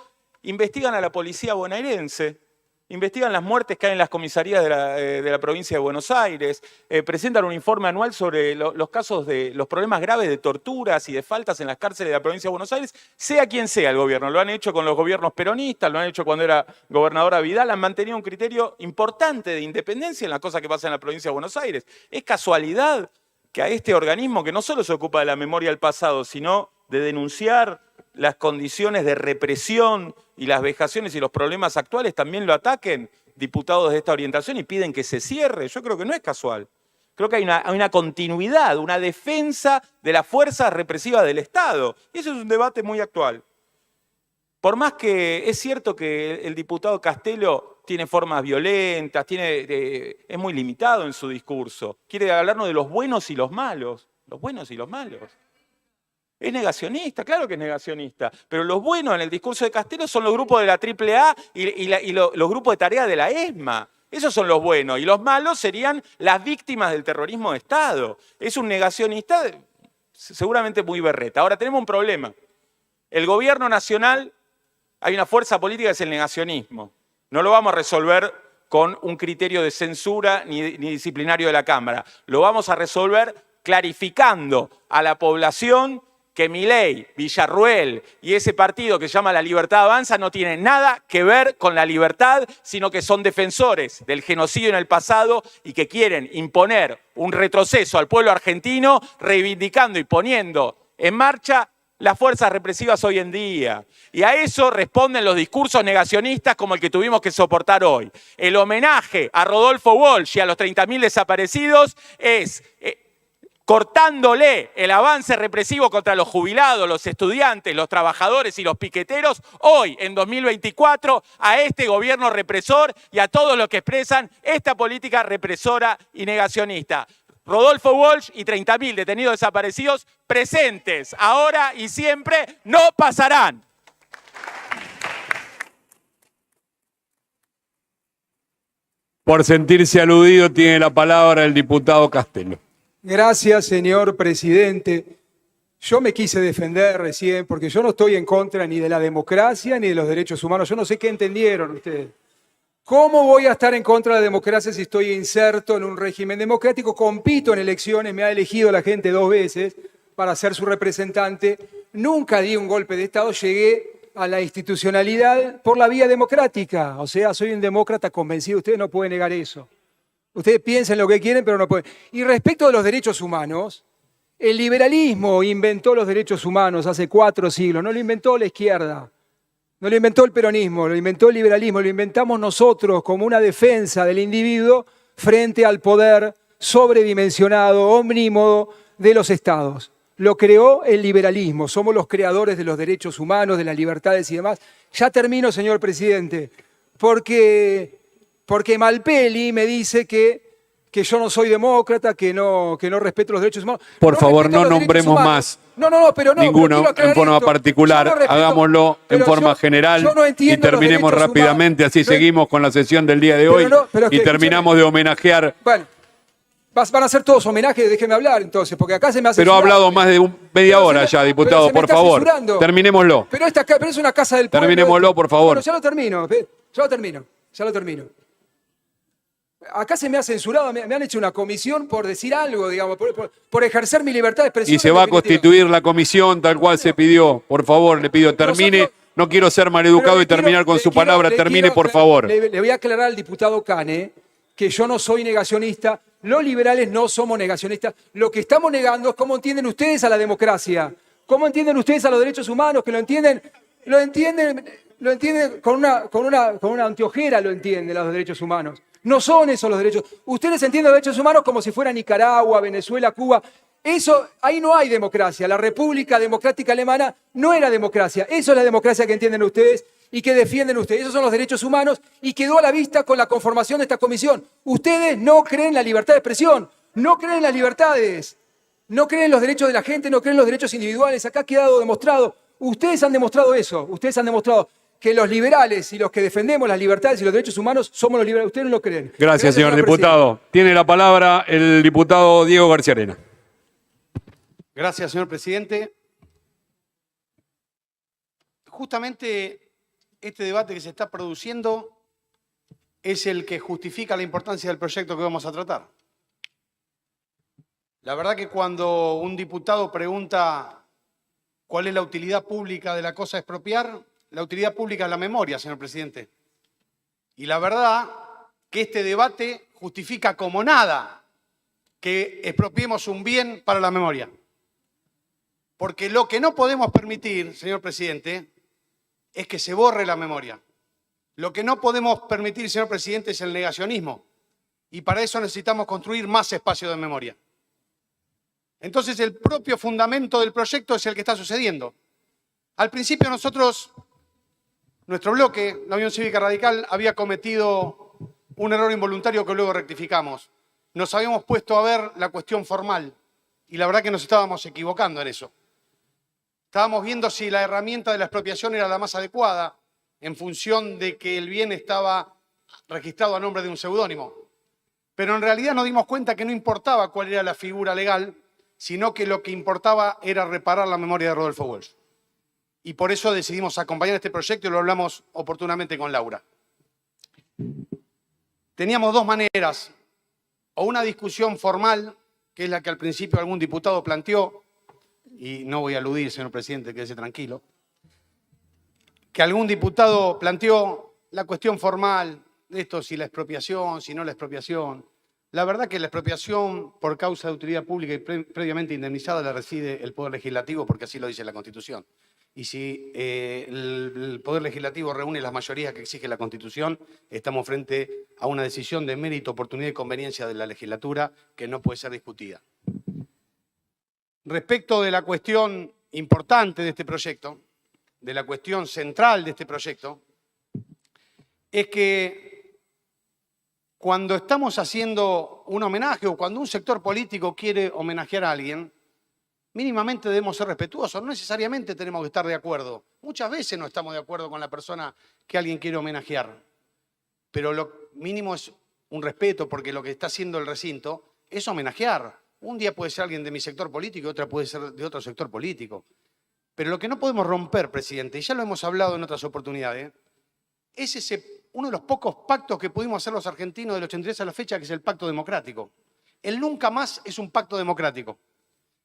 investigan a la policía bonaerense, investigan las muertes que hay en las comisarías de la provincia de Buenos Aires, presentan un informe anual sobre los casos de los problemas graves de torturas y de faltas en las cárceles de la provincia de Buenos Aires, sea quien sea el gobierno. Lo han hecho con los gobiernos peronistas, lo han hecho cuando era gobernadora Vidal, han mantenido un criterio importante de independencia en las cosas que pasan en la provincia de Buenos Aires. ¿Es casualidad que a este organismo, que no solo se ocupa de la memoria del pasado, sino de denunciar las condiciones de represión y las vejaciones y los problemas actuales, también lo ataquen diputados de esta orientación y piden que se cierre? Yo creo que no es casual. Creo que hay una continuidad, una defensa de las fuerzas represivas del Estado. Y eso es un debate muy actual. Por más que es cierto que el diputado Castelo tiene formas violentas, es muy limitado en su discurso. Quiere hablarnos de los buenos y los malos. Los buenos y los malos. Es negacionista, claro que es negacionista, pero los buenos en el discurso de Castelo son los grupos de la AAA y los grupos de tarea de la ESMA. Esos son los buenos, y los malos serían las víctimas del terrorismo de Estado. Es un negacionista seguramente muy berreta. Ahora tenemos un problema. El gobierno nacional, hay una fuerza política que es el negacionismo. No lo vamos a resolver con un criterio de censura ni disciplinario de la Cámara. Lo vamos a resolver clarificando a la población que Milei, Villarruel y ese partido que se llama La Libertad Avanza no tienen nada que ver con la libertad, sino que son defensores del genocidio en el pasado y que quieren imponer un retroceso al pueblo argentino, reivindicando y poniendo en marcha las fuerzas represivas hoy en día. Y a eso responden los discursos negacionistas como el que tuvimos que soportar hoy. El homenaje a Rodolfo Walsh y a los 30.000 desaparecidos es cortándole el avance represivo contra los jubilados, los estudiantes, los trabajadores y los piqueteros, hoy, en 2024, a este gobierno represor y a todos los que expresan esta política represora y negacionista. Rodolfo Walsh y 30.000 detenidos desaparecidos presentes, ahora y siempre, no pasarán. Por sentirse aludido, tiene la palabra el diputado Castelo. Gracias, señor presidente. Yo me quise defender recién porque yo no estoy en contra ni de la democracia ni de los derechos humanos. Yo no sé qué entendieron ustedes. ¿Cómo voy a estar en contra de la democracia si estoy inserto en un régimen democrático? Compito en elecciones, me ha elegido la gente 2 veces para ser su representante. Nunca di un golpe de Estado, llegué a la institucionalidad por la vía democrática. O sea, soy un demócrata convencido, ustedes no pueden negar eso. Ustedes piensen lo que quieren, pero no pueden. Y respecto de los derechos humanos, el liberalismo inventó los derechos humanos hace 4 siglos, no lo inventó la izquierda. No lo inventó el peronismo, lo inventó el liberalismo, lo inventamos nosotros como una defensa del individuo frente al poder sobredimensionado, omnímodo de los estados. Lo creó el liberalismo, somos los creadores de los derechos humanos, de las libertades y demás. Ya termino, señor presidente, porque Malpeli me dice que yo no soy demócrata, que no respeto los derechos humanos. Por favor, respeto no los derechos nombremos humanos. más pero ninguno quiero aclarar en forma esto. particular, Yo no respeto, hagámoslo en pero forma yo general no y entiendo los terminemos derechos rápidamente, humanos. así seguimos con la sesión del día de hoy pero y terminamos de homenajear. Bueno, van a ser todos homenajes, déjeme hablar entonces, porque acá se me hace Pero ha hablado más de media hora ya, diputado, por favor. Terminémoslo. Pero es una casa del pueblo. Terminémoslo, por favor. Bueno, ya lo termino. Acá se me ha censurado, me han hecho una comisión por decir algo, digamos, por ejercer mi libertad de expresión. Y se va a constituir la comisión tal cual se pidió. Por favor, le pido, termine. No quiero ser maleducado y terminar con su palabra. Termine, por favor. Le voy a aclarar al diputado Cane que yo no soy negacionista. Los liberales no somos negacionistas. Lo que estamos negando es cómo entienden ustedes a la democracia. ¿Cómo entienden ustedes a los derechos humanos? Que lo entienden con una anteojera, lo entienden los derechos humanos. No son esos los derechos. Ustedes entienden los derechos humanos como si fuera Nicaragua, Venezuela, Cuba. Eso, ahí no hay democracia. La República Democrática Alemana no era democracia. Eso es la democracia que entienden ustedes y que defienden ustedes. Esos son los derechos humanos y quedó a la vista con la conformación de esta comisión. Ustedes no creen en la libertad de expresión, no creen en las libertades, no creen en los derechos de la gente, no creen en los derechos individuales. Acá ha quedado demostrado. Ustedes han demostrado eso. Ustedes han demostrado que los liberales y los que defendemos las libertades y los derechos humanos somos los liberales. Ustedes no lo creen. Gracias, señor diputado. Tiene la palabra el diputado Diego García Arena. Gracias, señor presidente. Justamente este debate que se está produciendo es el que justifica la importancia del proyecto que vamos a tratar. La verdad que cuando un diputado pregunta cuál es la utilidad pública de la cosa expropiar, la utilidad pública es la memoria, señor presidente. Y la verdad que este debate justifica como nada que expropiemos un bien para la memoria. Porque lo que no podemos permitir, señor presidente, es que se borre la memoria. Lo que no podemos permitir, señor presidente, es el negacionismo. Y para eso necesitamos construir más espacio de memoria. Entonces, el propio fundamento del proyecto es el que está sucediendo. Al principio nuestro bloque, la Unión Cívica Radical, había cometido un error involuntario que luego rectificamos. Nos habíamos puesto a ver la cuestión formal y la verdad que nos estábamos equivocando en eso. Estábamos viendo si la herramienta de la expropiación era la más adecuada en función de que el bien estaba registrado a nombre de un seudónimo. Pero en realidad nos dimos cuenta que no importaba cuál era la figura legal, sino que lo que importaba era reparar la memoria de Rodolfo Walsh. Y por eso decidimos acompañar este proyecto y lo hablamos oportunamente con Laura. Teníamos 2 maneras, o una discusión formal, que es la que al principio algún diputado planteó, y no voy a aludir, señor presidente, quédese tranquilo, que algún diputado planteó la cuestión formal de esto, si la expropiación, si no la expropiación. La verdad que la expropiación por causa de utilidad pública y previamente indemnizada la reside el Poder Legislativo, porque así lo dice la Constitución. Y si el Poder Legislativo reúne las mayorías que exige la Constitución, estamos frente a una decisión de mérito, oportunidad y conveniencia de la legislatura que no puede ser discutida. Respecto de la cuestión importante de este proyecto, de la cuestión central de este proyecto, es que cuando estamos haciendo un homenaje o cuando un sector político quiere homenajear a alguien, mínimamente debemos ser respetuosos. No necesariamente tenemos que estar de acuerdo. Muchas veces no estamos de acuerdo con la persona que alguien quiere homenajear. Pero lo mínimo es un respeto, porque lo que está haciendo el recinto es homenajear. Un día puede ser alguien de mi sector político y otra puede ser de otro sector político. Pero lo que no podemos romper, presidente, y ya lo hemos hablado en otras oportunidades, es uno de los pocos pactos que pudimos hacer los argentinos del 83 a la fecha, que es el pacto democrático. El nunca más es un pacto democrático.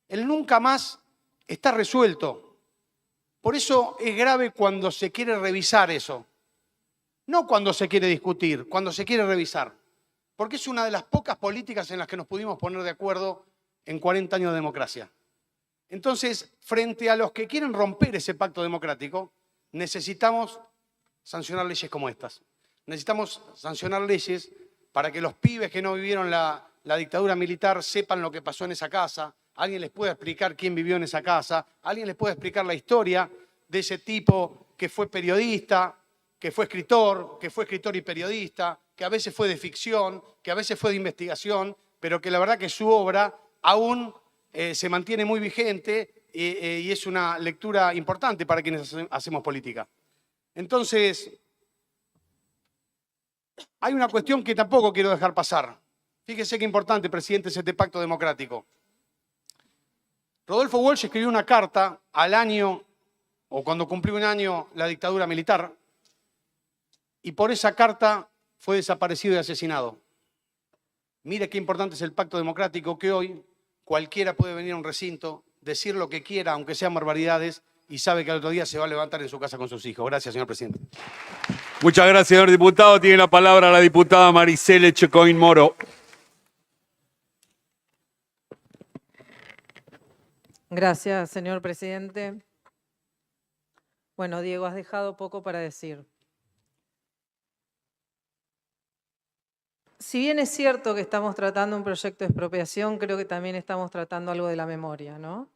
El nunca más está resuelto. Por eso es grave cuando se quiere revisar eso. No cuando se quiere discutir, cuando se quiere revisar. Porque es una de las pocas políticas en las que nos pudimos poner de acuerdo en 40 años de democracia. Entonces, frente a los que quieren romper ese pacto democrático, necesitamos sancionar leyes como estas. Necesitamos sancionar leyes para que los pibes que no vivieron la dictadura militar sepan lo que pasó en esa casa. Alguien les pueda explicar quién vivió en esa casa. Alguien les pueda explicar la historia de ese tipo que fue periodista, que fue escritor y periodista, que a veces fue de ficción, que a veces fue de investigación, pero que la verdad que su obra aún se mantiene muy vigente y es una lectura importante para quienes hacemos política. Entonces, hay una cuestión que tampoco quiero dejar pasar. Fíjese qué importante, presidente, es este pacto democrático. Rodolfo Walsh escribió una carta al año, o cuando cumplió un año, la dictadura militar, y por esa carta fue desaparecido y asesinado. Mire qué importante es el pacto democrático, que hoy cualquiera puede venir a un recinto, decir lo que quiera, aunque sean barbaridades, y sabe que al otro día se va a levantar en su casa con sus hijos. Gracias, señor presidente. Muchas gracias, señor diputado. Tiene la palabra la diputada Maricela Echecoin Moro. Gracias, señor presidente. Bueno, Diego, has dejado poco para decir. Si bien es cierto que estamos tratando un proyecto de expropiación, creo que también estamos tratando algo de la memoria, ¿no?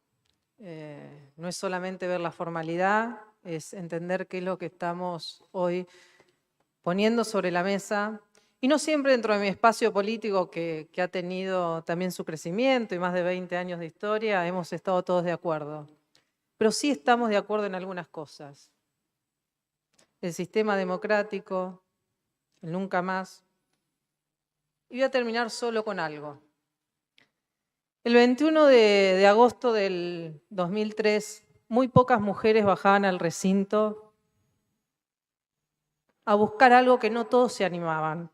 No es solamente ver la formalidad, es entender qué es lo que estamos hoy poniendo sobre la mesa, y no siempre dentro de mi espacio político que ha tenido también su crecimiento y más de 20 años de historia, hemos estado todos de acuerdo. Pero sí estamos de acuerdo en algunas cosas. El sistema democrático, el nunca más. Y voy a terminar solo con algo. El 21 de agosto del 2003, muy pocas mujeres bajaban al recinto a buscar algo que no todos se animaban,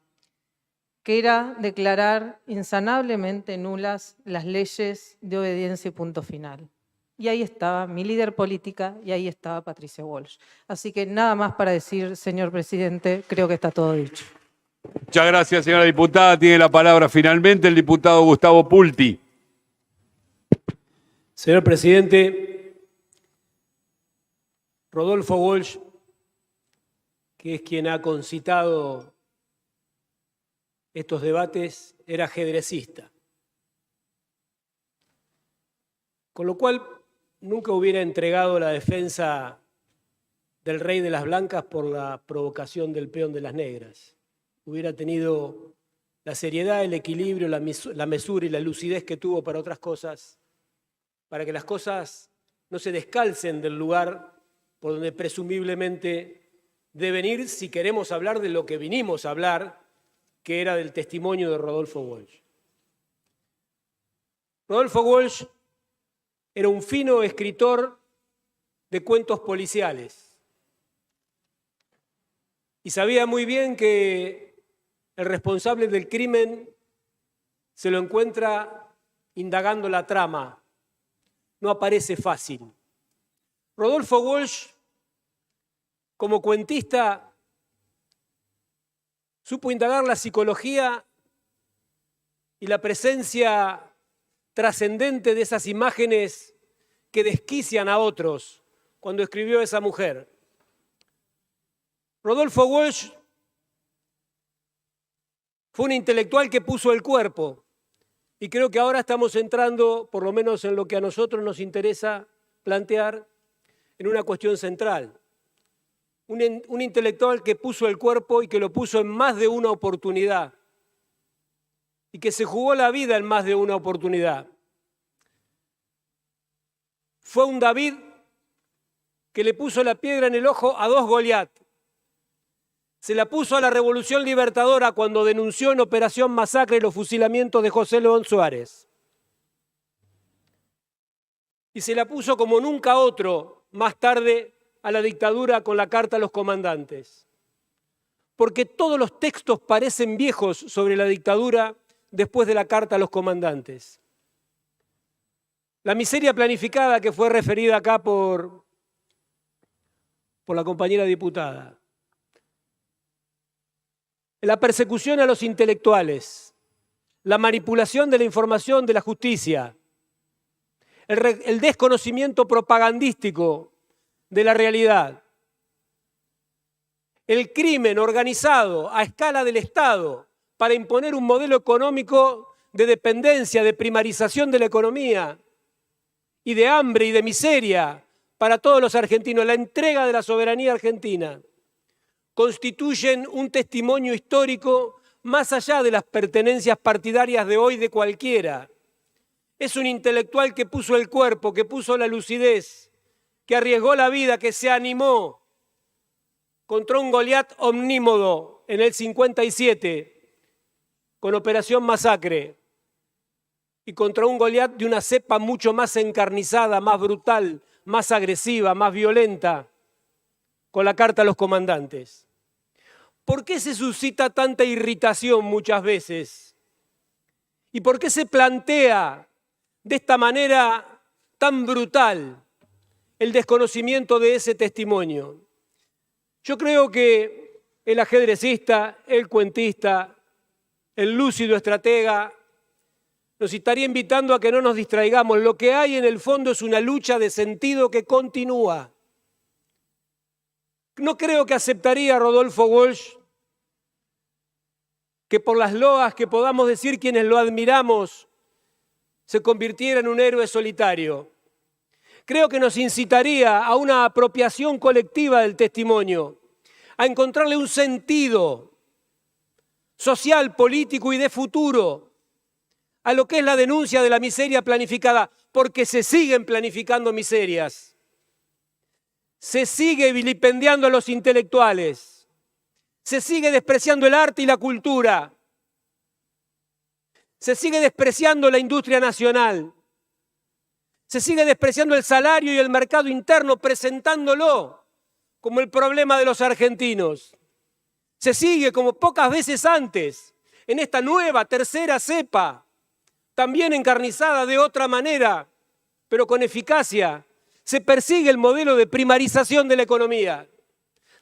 que era declarar insanablemente nulas las leyes de obediencia y punto final. Y ahí estaba mi líder política y ahí estaba Patricia Walsh. Así que nada más para decir, señor presidente, creo que está todo dicho. Muchas gracias, señora diputada. Tiene la palabra finalmente el diputado Gustavo Pulti. Señor presidente, Rodolfo Walsh, que es quien ha concitado estos debates, era ajedrecista. Con lo cual, nunca hubiera entregado la defensa del rey de las blancas por la provocación del peón de las negras. Hubiera tenido la seriedad, el equilibrio, la mesura y la lucidez que tuvo para otras cosas, para que las cosas no se descalcen del lugar por donde presumiblemente deben ir si queremos hablar de lo que vinimos a hablar, que era del testimonio de Rodolfo Walsh. Rodolfo Walsh era un fino escritor de cuentos policiales y sabía muy bien que el responsable del crimen se lo encuentra indagando la trama. No aparece fácil. Rodolfo Walsh, como cuentista, supo indagar la psicología y la presencia trascendente de esas imágenes que desquician a otros cuando escribió esa mujer. Rodolfo Walsh fue un intelectual que puso el cuerpo. Y creo que ahora estamos entrando, por lo menos en lo que a nosotros nos interesa plantear, en una cuestión central. Un intelectual que puso el cuerpo y que lo puso en más de una oportunidad y que se jugó la vida en más de una oportunidad. Fue un David que le puso la piedra en el ojo a 2 Goliat. Se la puso a la Revolución Libertadora cuando denunció en Operación Masacre los fusilamientos de José León Suárez. Y se la puso como nunca otro más tarde a la dictadura con la Carta a los Comandantes. Porque todos los textos parecen viejos sobre la dictadura después de la Carta a los Comandantes. La miseria planificada que fue referida acá por la compañera diputada. La persecución a los intelectuales, la manipulación de la información de la justicia, el desconocimiento propagandístico de la realidad, el crimen organizado a escala del Estado para imponer un modelo económico de dependencia, de primarización de la economía y de hambre y de miseria para todos los argentinos, la entrega de la soberanía argentina, constituyen un testimonio histórico más allá de las pertenencias partidarias de hoy de cualquiera. Es un intelectual que puso el cuerpo, que puso la lucidez, que arriesgó la vida, que se animó contra un Goliat omnímodo en el 57, con Operación Masacre, y contra un Goliat de una cepa mucho más encarnizada, más brutal, más agresiva, más violenta, con la Carta a los Comandantes. ¿Por qué se suscita tanta irritación muchas veces? ¿Y por qué se plantea de esta manera tan brutal el desconocimiento de ese testimonio? Yo creo que el ajedrecista, el cuentista, el lúcido estratega nos estaría invitando a que no nos distraigamos. Lo que hay en el fondo es una lucha de sentido que continúa. No creo que aceptaría Rodolfo Walsh que por las loas que podamos decir quienes lo admiramos se convirtiera en un héroe solitario. Creo que nos incitaría a una apropiación colectiva del testimonio, a encontrarle un sentido social, político y de futuro a lo que es la denuncia de la miseria planificada, porque se siguen planificando miserias. Se sigue vilipendiando a los intelectuales. Se sigue despreciando el arte y la cultura. Se sigue despreciando la industria nacional. Se sigue despreciando el salario y el mercado interno, presentándolo como el problema de los argentinos. Se sigue, como pocas veces antes, en esta nueva tercera cepa, también encarnizada de otra manera, pero con eficacia, se persigue el modelo de primarización de la economía,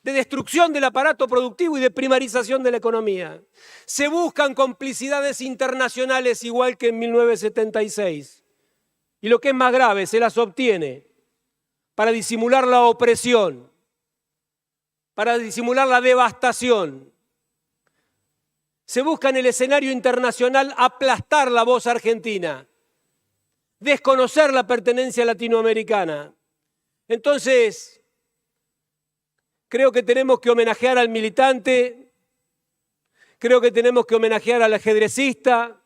de destrucción del aparato productivo y de primarización de la economía. Se buscan complicidades internacionales igual que en 1976. Y lo que es más grave, se las obtiene para disimular la opresión, para disimular la devastación. Se busca en el escenario internacional aplastar la voz argentina, desconocer la pertenencia latinoamericana. Entonces, creo que tenemos que homenajear al militante, creo que tenemos que homenajear al ajedrecista,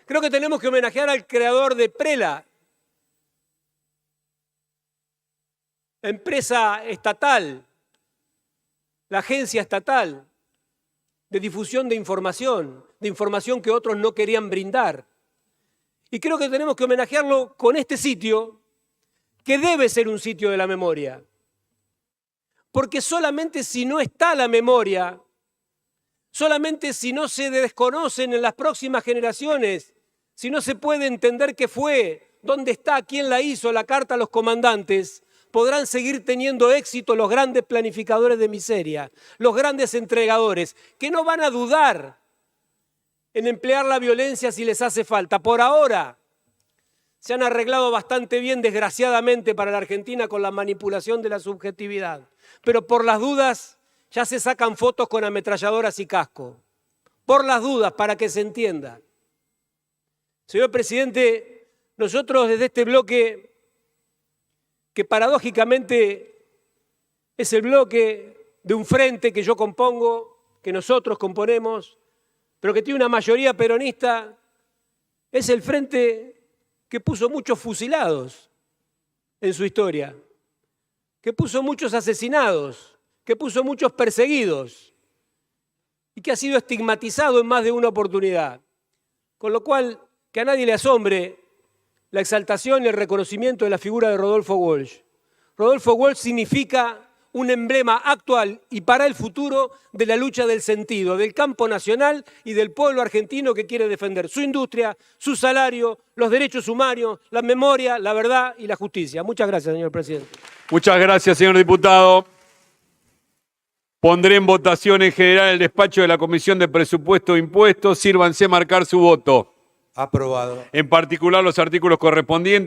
creo que tenemos que homenajear al creador de Prela, la empresa estatal, la agencia estatal de difusión de información que otros no querían brindar. Y creo que tenemos que homenajearlo con este sitio, que debe ser un sitio de la memoria. Porque solamente si no está la memoria, solamente si no se desconocen en las próximas generaciones, si no se puede entender qué fue, dónde está, quién la hizo, la Carta a los Comandantes, podrán seguir teniendo éxito los grandes planificadores de miseria, los grandes entregadores, que no van a dudar en emplear la violencia si les hace falta. Por ahora se han arreglado bastante bien, desgraciadamente, para la Argentina con la manipulación de la subjetividad. Pero por las dudas ya se sacan fotos con ametralladoras y casco. Por las dudas, para que se entienda. Señor presidente, nosotros desde este bloque, que paradójicamente es el bloque de un frente que yo compongo, que nosotros componemos, pero que tiene una mayoría peronista, es el frente que puso muchos fusilados en su historia, que puso muchos asesinados, que puso muchos perseguidos y que ha sido estigmatizado en más de una oportunidad. Con lo cual, que a nadie le asombre la exaltación y el reconocimiento de la figura de Rodolfo Walsh. Rodolfo Walsh significa un emblema actual y para el futuro de la lucha del sentido, del campo nacional y del pueblo argentino que quiere defender su industria, su salario, los derechos humanos, la memoria, la verdad y la justicia. Muchas gracias, señor presidente. Muchas gracias, señor diputado. Pondré en votación en general el despacho de la Comisión de Presupuesto e Impuestos. Sírvanse marcar su voto. Aprobado. En particular los artículos correspondientes.